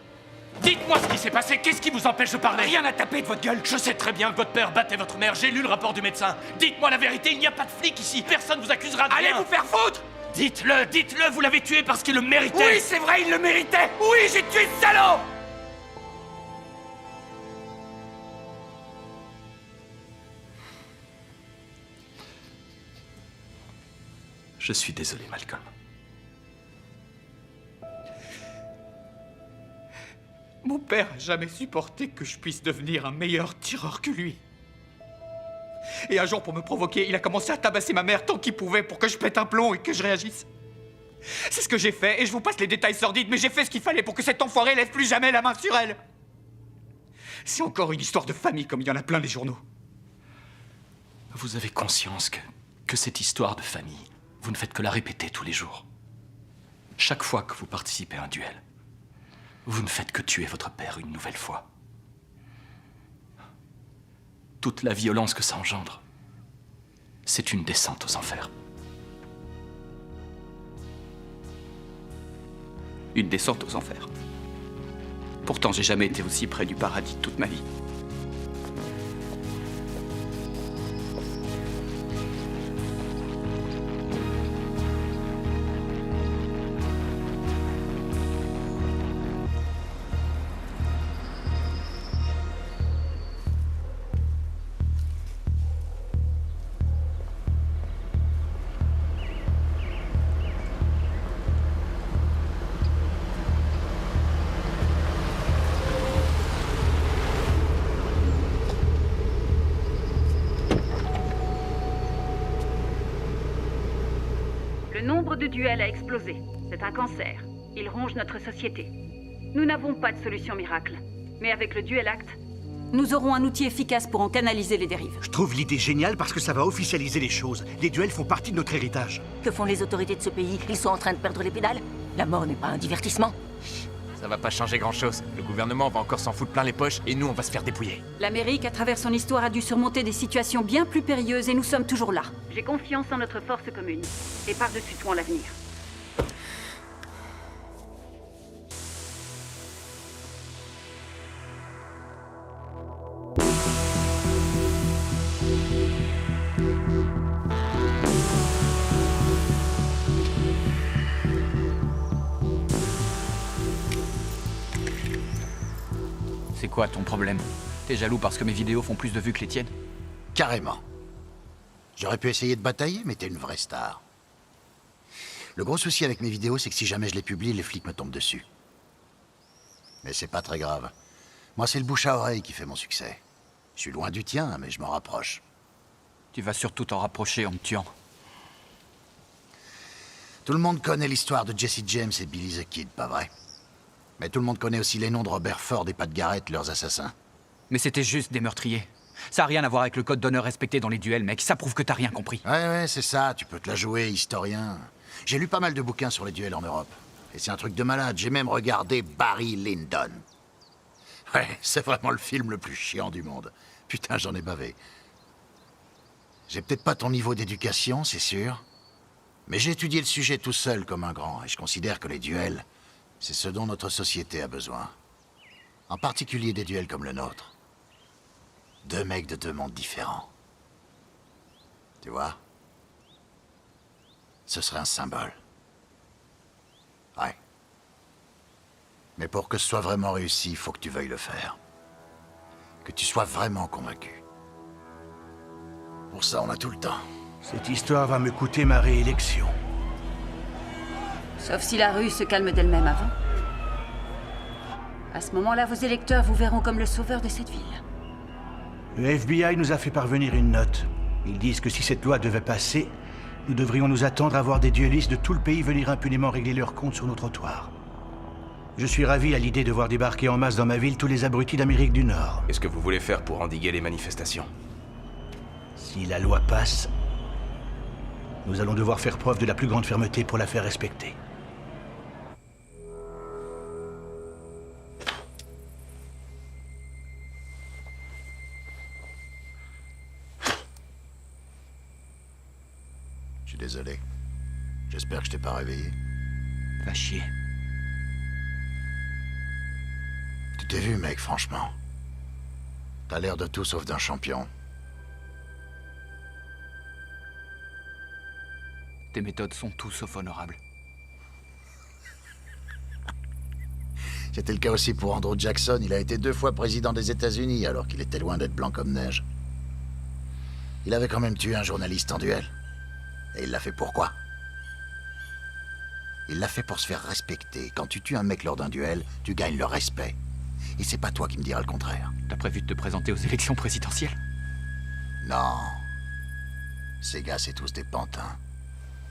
Dites-moi ce qui s'est passé, qu'est-ce qui vous empêche de parler? Rien à taper de votre gueule. Je sais très bien que votre père battait votre mère, j'ai lu le rapport du médecin. Dites-moi la vérité, il n'y a pas de flic ici, personne vous accusera de rien. Allez vous faire foutre! Dites-le, vous l'avez tué parce qu'il le méritait. Oui, c'est vrai, il le méritait. Oui, j'ai tué ce salaud! Je suis désolé, Malcolm. Mon père n'a jamais supporté que je puisse devenir un meilleur tireur que lui. Et un jour, pour me provoquer, il a commencé à tabasser ma mère tant qu'il pouvait pour que je pète un plomb et que je réagisse. C'est ce que j'ai fait, et je vous passe les détails sordides, mais j'ai fait ce qu'il fallait pour que cet enfoiré lève plus jamais la main sur elle. C'est encore une histoire de famille comme il y en a plein les journaux. Vous avez conscience que cette histoire de famille, vous ne faites que la répéter tous les jours. Chaque fois que vous participez à un duel, vous ne faites que tuer votre père une nouvelle fois. Toute la violence que ça engendre, c'est une descente aux enfers. Une descente aux enfers. Pourtant, j'ai jamais été aussi près du paradis de toute ma vie. Le nombre de duels a explosé. C'est un cancer. Il ronge notre société. Nous n'avons pas de solution miracle. Mais avec le Duel Act, nous aurons un outil efficace pour en canaliser les dérives. Je trouve l'idée géniale parce que ça va officialiser les choses. Les duels font partie de notre héritage. Que font les autorités de ce pays? Ils sont en train de perdre les pédales? La mort n'est pas un divertissement. Ça va pas changer grand-chose. Le gouvernement va encore s'en foutre plein les poches et nous, on va se faire dépouiller. L'Amérique, à travers son histoire, a dû surmonter des situations bien plus périlleuses et nous sommes toujours là. J'ai confiance en notre force commune. Et par-dessus tout en l'avenir. C'est quoi ton problème? T'es jaloux parce que mes vidéos font plus de vues que les tiennes? Carrément. J'aurais pu essayer de batailler, mais t'es une vraie star. Le gros souci avec mes vidéos, c'est que si jamais je les publie, les flics me tombent dessus. Mais c'est pas très grave. Moi, c'est le bouche à oreille qui fait mon succès. Je suis loin du tien, mais je m'en rapproche. Tu vas surtout t'en rapprocher en me tuant. Tout le monde connaît l'histoire de Jesse James et Billy the Kid, pas vrai? Mais tout le monde connaît aussi les noms de Robert Ford et Pat Garrett, leurs assassins. Mais c'était juste des meurtriers. Ça a rien à voir avec le code d'honneur respecté dans les duels, mec. Ça prouve que t'as rien compris. Ouais, c'est ça. Tu peux te la jouer, historien. J'ai lu pas mal de bouquins sur les duels en Europe. Et c'est un truc de malade. J'ai même regardé Barry Lyndon. Ouais, c'est vraiment le film le plus chiant du monde. Putain, j'en ai bavé. J'ai peut-être pas ton niveau d'éducation, c'est sûr. Mais j'ai étudié le sujet tout seul comme un grand. Et je considère que les duels, c'est ce dont notre société a besoin. En particulier des duels comme le nôtre. Deux mecs de deux mondes différents. Tu vois? Ce serait un symbole. Ouais. Mais pour que ce soit vraiment réussi, il faut que tu veuilles le faire. Que tu sois vraiment convaincu. Pour ça, on a tout le temps. Cette histoire va me coûter ma réélection. Sauf si la rue se calme d'elle-même avant. À ce moment-là, vos électeurs vous verront comme le sauveur de cette ville. Le FBI nous a fait parvenir une note. Ils disent que si cette loi devait passer, nous devrions nous attendre à voir des duellistes de tout le pays venir impunément régler leurs comptes sur nos trottoirs. Je suis ravi à l'idée de voir débarquer en masse dans ma ville tous les abrutis d'Amérique du Nord. Qu'est-ce que vous voulez faire pour endiguer les manifestations? Si la loi passe, nous allons devoir faire preuve de la plus grande fermeté pour la faire respecter. Je suis désolé. J'espère que je t'ai pas réveillé. Va chier. Tu t'es vu, mec, franchement. T'as l'air de tout sauf d'un champion. Tes méthodes sont tout sauf honorables. C'était le cas aussi pour Andrew Jackson. Il a été 2 fois président des États-Unis alors qu'il était loin d'être blanc comme neige. Il avait quand même tué un journaliste en duel. Et il l'a fait pourquoi? Il l'a fait pour se faire respecter. Quand tu tues un mec lors d'un duel, tu gagnes le respect. Et c'est pas toi qui me diras le contraire. T'as prévu de te présenter aux élections présidentielles? Non. Ces gars, c'est tous des pantins.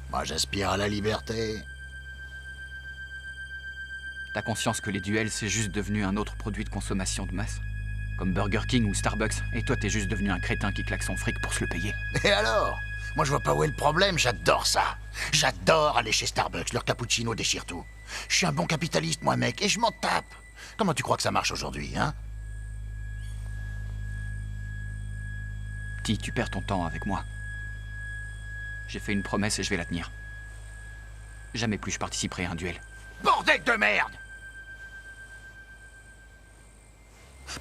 Moi, j'aspire à la liberté. T'as conscience que les duels, c'est juste devenu un autre produit de consommation de masse? Comme Burger King ou Starbucks. Et toi, t'es juste devenu un crétin qui claque son fric pour se le payer. Et alors? Moi, je vois pas où est le problème, j'adore ça. J'adore aller chez Starbucks, leur cappuccino déchire tout. Je suis un bon capitaliste, moi, mec, et je m'en tape. Comment tu crois que ça marche aujourd'hui, hein? Ti, tu perds ton temps avec moi. J'ai fait une promesse et je vais la tenir. Jamais plus je participerai à un duel. Bordel de merde!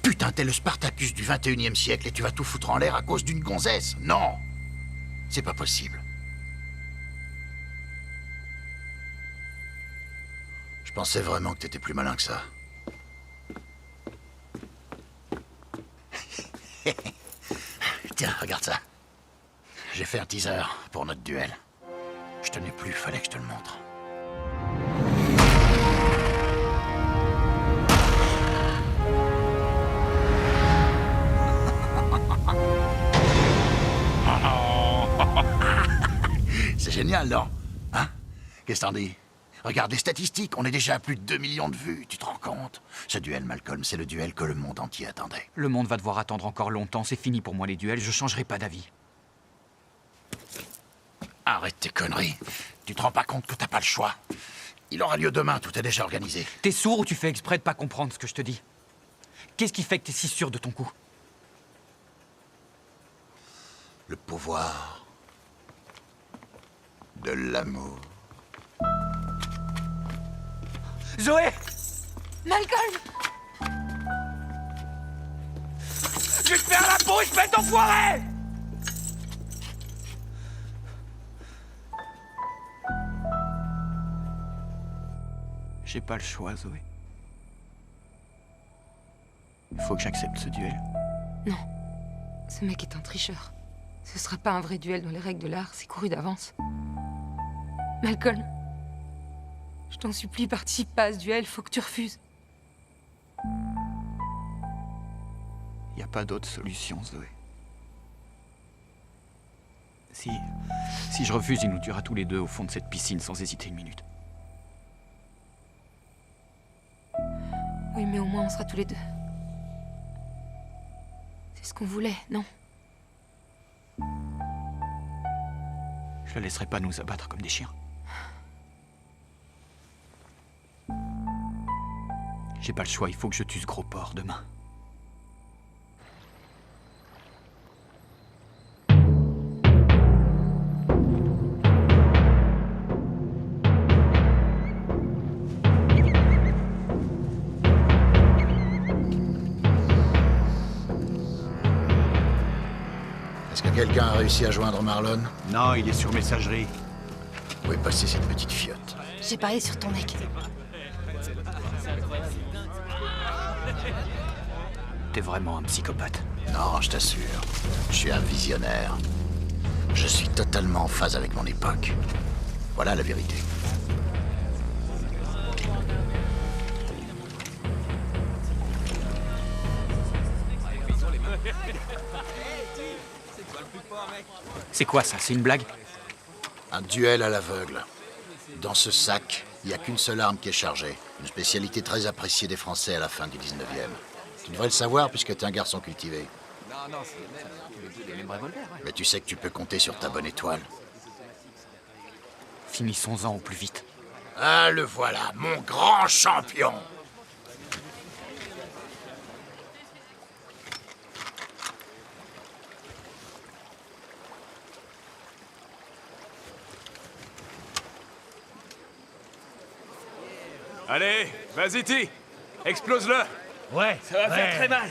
Putain, t'es le Spartacus du 21e siècle et tu vas tout foutre en l'air à cause d'une gonzesse? Non! C'est pas possible. Je pensais vraiment que t'étais plus malin que ça. Tiens, regarde ça. J'ai fait un teaser pour notre duel. Je tenais plus, fallait que je te le montre. C'est génial, non? Hein? Qu'est-ce que t'en dis? Regarde les statistiques, on est déjà à plus de 2 millions de vues, tu te rends compte? Ce duel, Malcolm, c'est le duel que le monde entier attendait. Le monde va devoir attendre encore longtemps, c'est fini pour moi les duels, je changerai pas d'avis. Arrête tes conneries. Tu te rends pas compte que t'as pas le choix? Il aura lieu demain, tout est déjà organisé. T'es sourd ou tu fais exprès de pas comprendre ce que je te dis? Qu'est-ce qui fait que t'es si sûr de ton coup? Le pouvoir de l'amour. Zoé! Malcolm! Je vais te faire la peau, espèce d'enfoiré! J'ai pas le choix, Zoé. Il faut que j'accepte ce duel. Non. Ce mec est un tricheur. Ce sera pas un vrai duel dans les règles de l'art, c'est couru d'avance. Malcolm, je t'en supplie, participe pas à ce duel, faut que tu refuses. Y a pas d'autre solution, Zoé. Si je refuse, il nous tuera tous les deux au fond de cette piscine sans hésiter une minute. Oui, mais au moins on sera tous les deux. C'est ce qu'on voulait, non? Je la laisserai pas nous abattre comme des chiens. J'ai pas le choix, il faut que je tue ce gros porc demain. Est-ce que quelqu'un a réussi à joindre Marlon? Non, il est sur messagerie. Où est passée cette petite fiotte? J'ai parié sur ton mec. T'es vraiment un psychopathe. Non, je t'assure. Je suis un visionnaire. Je suis totalement en phase avec mon époque. Voilà la vérité. C'est quoi ça? C'est une blague? Un duel à l'aveugle. Dans ce sac, il n'y a qu'une seule arme qui est chargée. Une spécialité très appréciée des Français à la fin du 19e. Tu devrais le savoir puisque t'es un garçon cultivé. Non, c'est les mêmes revolvers, ouais. Mais tu sais que tu peux compter sur ta bonne étoile. Finissons-en au plus vite. Ah, le voilà, mon grand champion! Allez, vas-y, Ti! Explose-le! Ouais, Ça va faire très mal.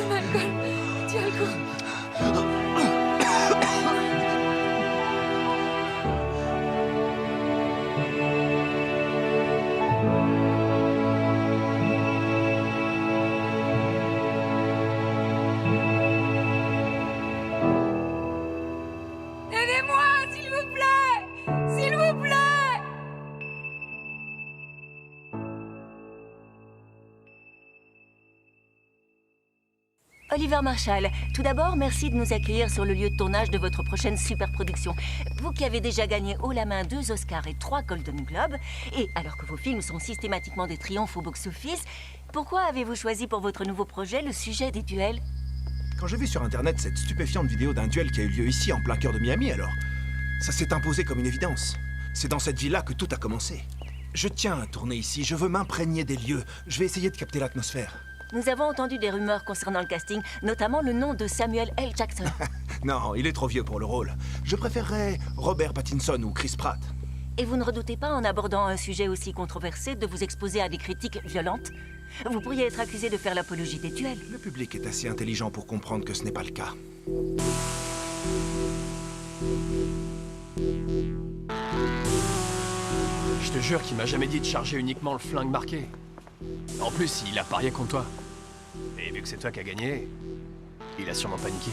Malcolm, tiens le coup. Aidez-moi, s'il vous plaît! S'il vous plaît! Oliver Marshall, tout d'abord, merci de nous accueillir sur le lieu de tournage de votre prochaine superproduction. Vous qui avez déjà gagné haut la main 2 Oscars et 3 Golden Globes, et alors que vos films sont systématiquement des triomphes au box-office, pourquoi avez-vous choisi pour votre nouveau projet le sujet des duels? Quand j'ai vu sur Internet cette stupéfiante vidéo d'un duel qui a eu lieu ici, en plein cœur de Miami, alors, ça s'est imposé comme une évidence. C'est dans cette ville-là que tout a commencé. Je tiens à tourner ici, je veux m'imprégner des lieux. Je vais essayer de capter l'atmosphère. Nous avons entendu des rumeurs concernant le casting, notamment le nom de Samuel L. Jackson. Non, il est trop vieux pour le rôle. Je préférerais Robert Pattinson ou Chris Pratt. Et vous ne redoutez pas, en abordant un sujet aussi controversé, de vous exposer à des critiques violentes? Vous pourriez être accusé de faire l'apologie des duels. Le public est assez intelligent pour comprendre que ce n'est pas le cas. Je te jure qu'il m'a jamais dit de charger uniquement le flingue marqué. En plus, il a parié contre toi. Et vu que c'est toi qui as gagné, il a sûrement paniqué.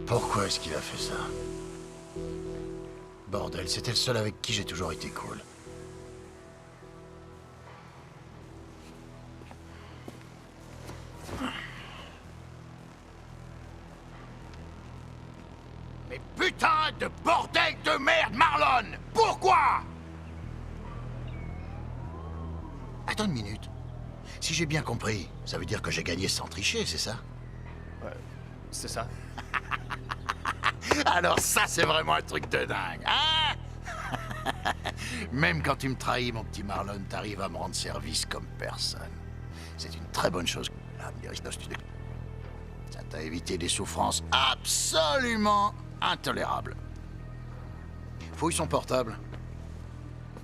Pourquoi est-ce qu'il a fait ça? Bordel, c'était le seul avec qui j'ai toujours été cool. Mais putain de bordel de merde, Marlon! Pourquoi? Attends une minute. Si j'ai bien compris, ça veut dire que j'ai gagné sans tricher, c'est ça? Ouais, c'est ça. Alors ça, c'est vraiment un truc de dingue, hein? Même quand tu me trahis, mon petit Marlon, t'arrives à me rendre service comme personne. C'est une très bonne chose. Ça t'a évité des souffrances absolument intolérables. Fouille son portable.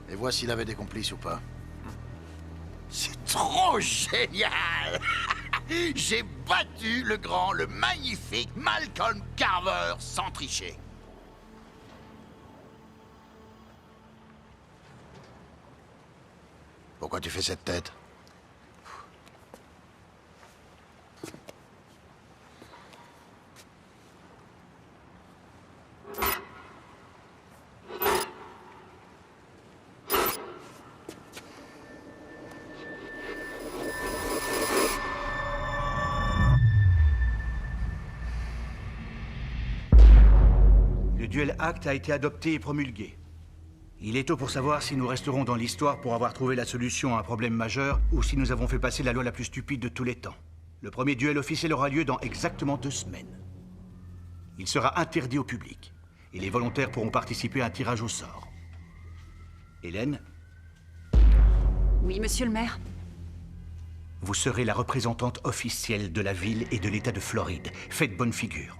Et vois s'il avait des complices ou pas. C'est trop génial! J'ai battu le grand, le magnifique Malcolm Carver sans tricher. Pourquoi tu fais cette tête? Le Duel Act a été adopté et promulgué. Il est tôt pour savoir si nous resterons dans l'histoire pour avoir trouvé la solution à un problème majeur ou si nous avons fait passer la loi la plus stupide de tous les temps. Le premier duel officiel aura lieu dans exactement 2 semaines. Il sera interdit au public et les volontaires pourront participer à un tirage au sort. Hélène, Oui, monsieur le maire. vous serez la représentante officielle de la ville et de l'État de Floride. Faites bonne figure.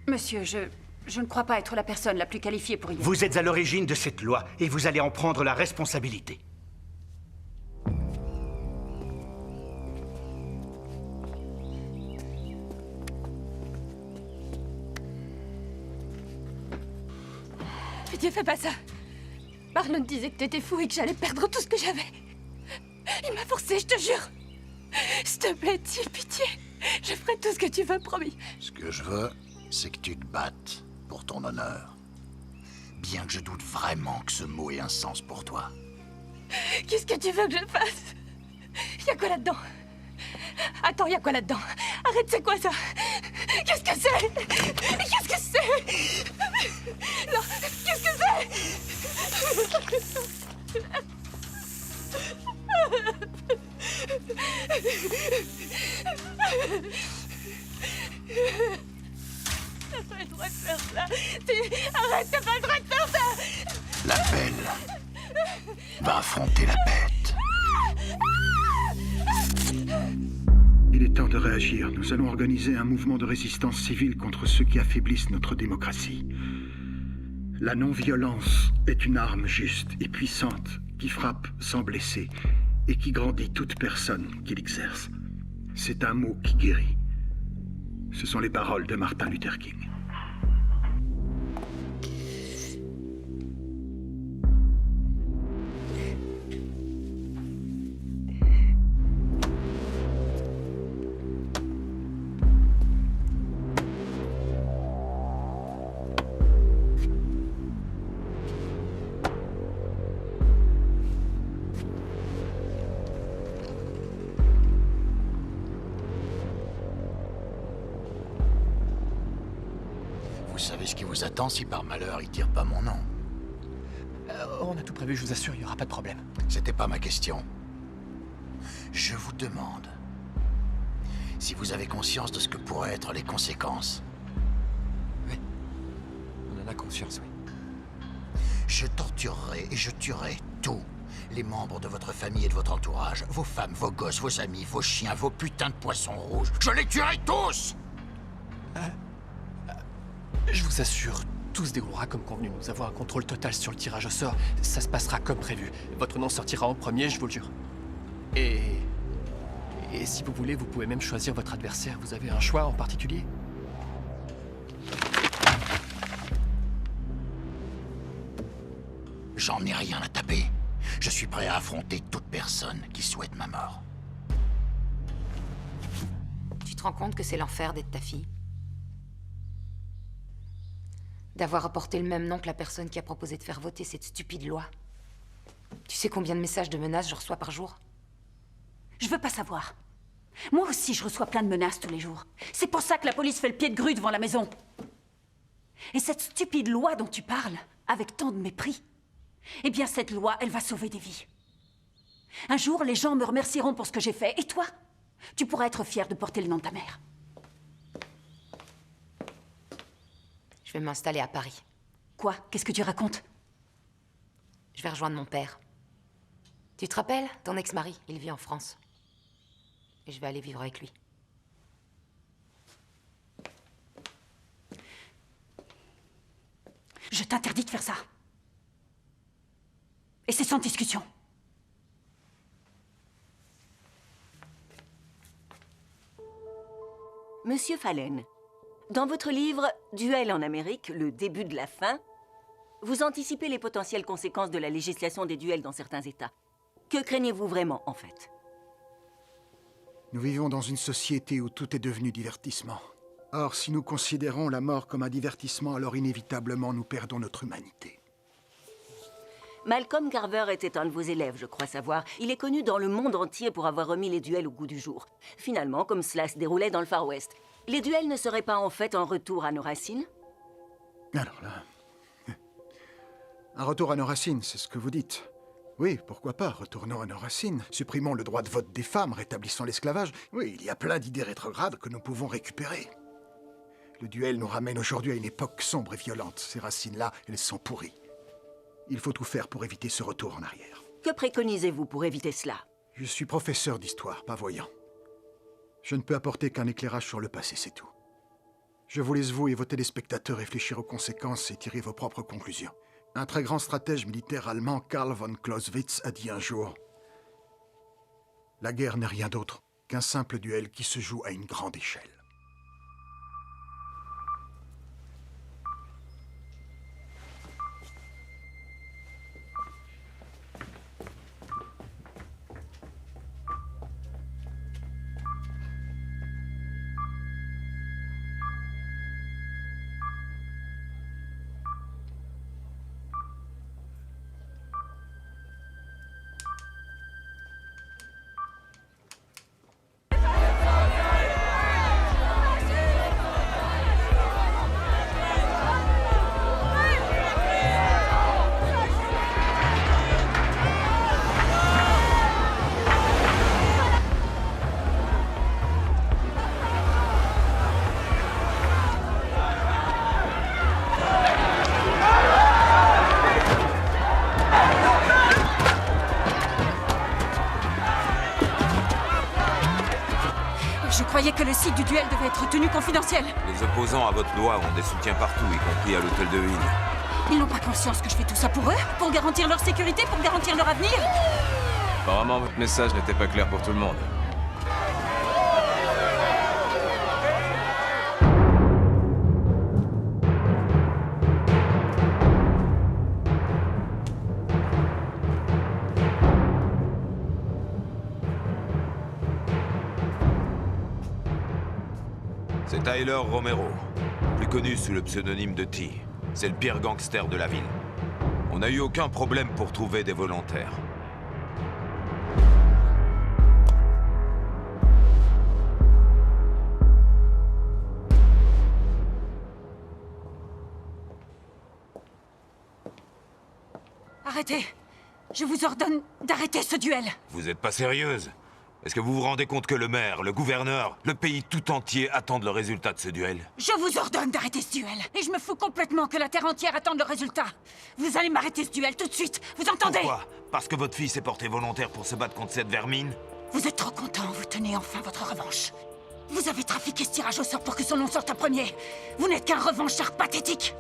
Monsieur, je ne crois pas être la personne la plus qualifiée pour y aller. Vous êtes à l'origine de cette loi et vous allez en prendre la responsabilité. Pitié, fais pas ça. Marlon disait que t'étais fou et que j'allais perdre tout ce que j'avais. Il m'a forcé, je te jure. S'il te plaît, Till, pitié. Je ferai tout ce que tu veux, promis. Ce que je veux, c'est que tu te battes pour ton honneur. Bien que je doute vraiment que ce mot ait un sens pour toi. Qu'est-ce que tu veux que je fasse? Y'a quoi là-dedans? Attends, y'a quoi là-dedans? Arrête, c'est quoi ça? Qu'est-ce que c'est? Qu'est-ce que c'est? Non, qu'est-ce que T'as pas le droit de faire ça. Arrête, t'as pas le droit de faire ça. La belle va affronter la bête. Il est temps de réagir. Nous allons organiser un mouvement de résistance civile contre ceux qui affaiblissent notre démocratie. La non-violence est une arme juste et puissante qui frappe sans blesser et qui grandit toute personne qui l'exerce. C'est un mot qui guérit. Ce sont les paroles de Martin Luther King. Vous savez ce qui vous attend si par malheur il tire pas mon nom? On a tout prévu, je vous assure, il n'y aura pas de problème. C'était pas ma question. Je vous demande si vous avez conscience de ce que pourraient être les conséquences. Oui. On en a conscience, oui. Je torturerai et je tuerai tous les membres de votre famille et de votre entourage. Vos femmes, vos gosses, vos amis, vos chiens, vos putains de poissons rouges. Je les tuerai tous! Je vous assure, tout se déroulera comme convenu. Nous avons un contrôle total sur le tirage au sort. Ça se passera comme prévu. Votre nom sortira en premier, je vous le jure. Et si vous voulez, vous pouvez même choisir votre adversaire. Vous avez un choix en particulier? J'en ai rien à taper. Je suis prêt à affronter toute personne qui souhaite ma mort. Tu te rends compte que c'est l'enfer d'être ta fille? D'avoir apporté le même nom que la personne qui a proposé de faire voter cette stupide loi. Tu sais combien de messages de menaces je reçois par jour? Je veux pas savoir. Moi aussi, je reçois plein de menaces tous les jours. C'est pour ça que la police fait le pied de grue devant la maison. Et cette stupide loi dont tu parles, avec tant de mépris, eh bien, cette loi, elle va sauver des vies. Un jour, les gens me remercieront pour ce que j'ai fait. Et toi, tu pourras être fier de porter le nom de ta mère. Je vais m'installer à Paris. Quoi? Qu'est-ce que tu racontes? Je vais rejoindre mon père. Tu te rappelles? Ton ex-mari, il vit en France. Et je vais aller vivre avec lui. Je t'interdis de faire ça. Et c'est sans discussion. Monsieur Fallen, dans votre livre « Duel en Amérique, le début de la fin », vous anticipez les potentielles conséquences de la législation des duels dans certains États. Que craignez-vous vraiment, en fait? Nous vivons dans une société où tout est devenu divertissement. Or, si nous considérons la mort comme un divertissement, alors inévitablement nous perdons notre humanité. Malcolm Carver était un de vos élèves, je crois savoir. Il est connu dans le monde entier pour avoir remis les duels au goût du jour. Finalement, comme cela se déroulait dans le Far West, les duels ne seraient pas en fait un retour à nos racines? Alors là... Un retour à nos racines, c'est ce que vous dites. Oui, pourquoi pas, retournons à nos racines. Supprimons le droit de vote des femmes, rétablissons l'esclavage. Oui, il y a plein d'idées rétrogrades que nous pouvons récupérer. Le duel nous ramène aujourd'hui à une époque sombre et violente. Ces racines-là, elles sont pourries. Il faut tout faire pour éviter ce retour en arrière. Que préconisez-vous pour éviter cela? Je suis professeur d'histoire, pas voyant. Je ne peux apporter qu'un éclairage sur le passé, c'est tout. Je vous laisse, vous et vos téléspectateurs, réfléchir aux conséquences et tirer vos propres conclusions. Un très grand stratège militaire allemand, Karl von Clausewitz, a dit un jour « La guerre n'est rien d'autre qu'un simple duel qui se joue à une grande échelle. » Je croyais que le site du duel devait être tenu confidentiel. Les opposants à votre loi ont des soutiens partout, y compris à l'hôtel de ville. Ils n'ont pas conscience que je fais tout ça pour eux? Pour garantir leur sécurité? Pour garantir leur avenir? Apparemment, votre message n'était pas clair pour tout le monde. C'est Tyler Romero, plus connu sous le pseudonyme de T. C'est le pire gangster de la ville. On n'a eu aucun problème pour trouver des volontaires. Arrêtez! Je vous ordonne d'arrêter ce duel! Vous êtes pas sérieuse? Est-ce que vous vous rendez compte que le maire, le gouverneur, le pays tout entier attendent le résultat de ce duel? Je vous ordonne d'arrêter ce duel! Et je me fous complètement que la Terre entière attende le résultat! Vous allez m'arrêter ce duel tout de suite! Vous entendez? Pourquoi? Parce que votre fille s'est portée volontaire pour se battre contre cette vermine? Vous êtes trop content, vous tenez enfin votre revanche. Vous avez trafiqué ce tirage au sort pour que son nom sorte en premier. Vous n'êtes qu'un revanchard pathétique.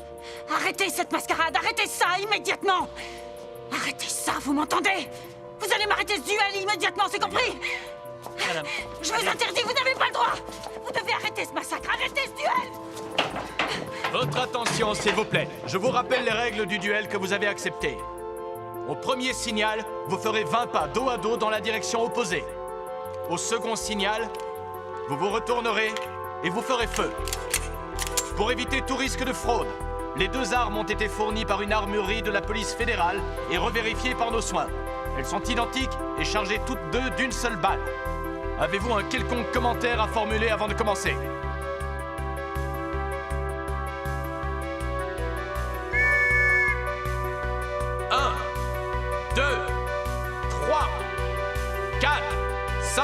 Arrêtez cette mascarade, arrêtez ça immédiatement! Arrêtez ça, vous m'entendez? Vous allez m'arrêter ce duel immédiatement, c'est compris? Madame. Je vous interdis, vous n'avez pas le droit! Vous devez arrêter ce massacre, arrêtez ce duel! Votre attention, s'il vous plaît. Je vous rappelle les règles du duel que vous avez acceptées. Au premier signal, vous ferez 20 pas dos à dos dans la direction opposée. Au second signal, vous vous retournerez et vous ferez feu. Pour éviter tout risque de fraude, les deux armes ont été fournies par une armurerie de la police fédérale et revérifiées par nos soins. Elles sont identiques et chargées toutes deux d'une seule balle. Avez-vous un quelconque commentaire à formuler avant de commencer? Un, 2, 3, 4, 5,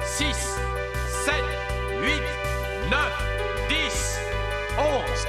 6, 7, 8, 9, 10, 11,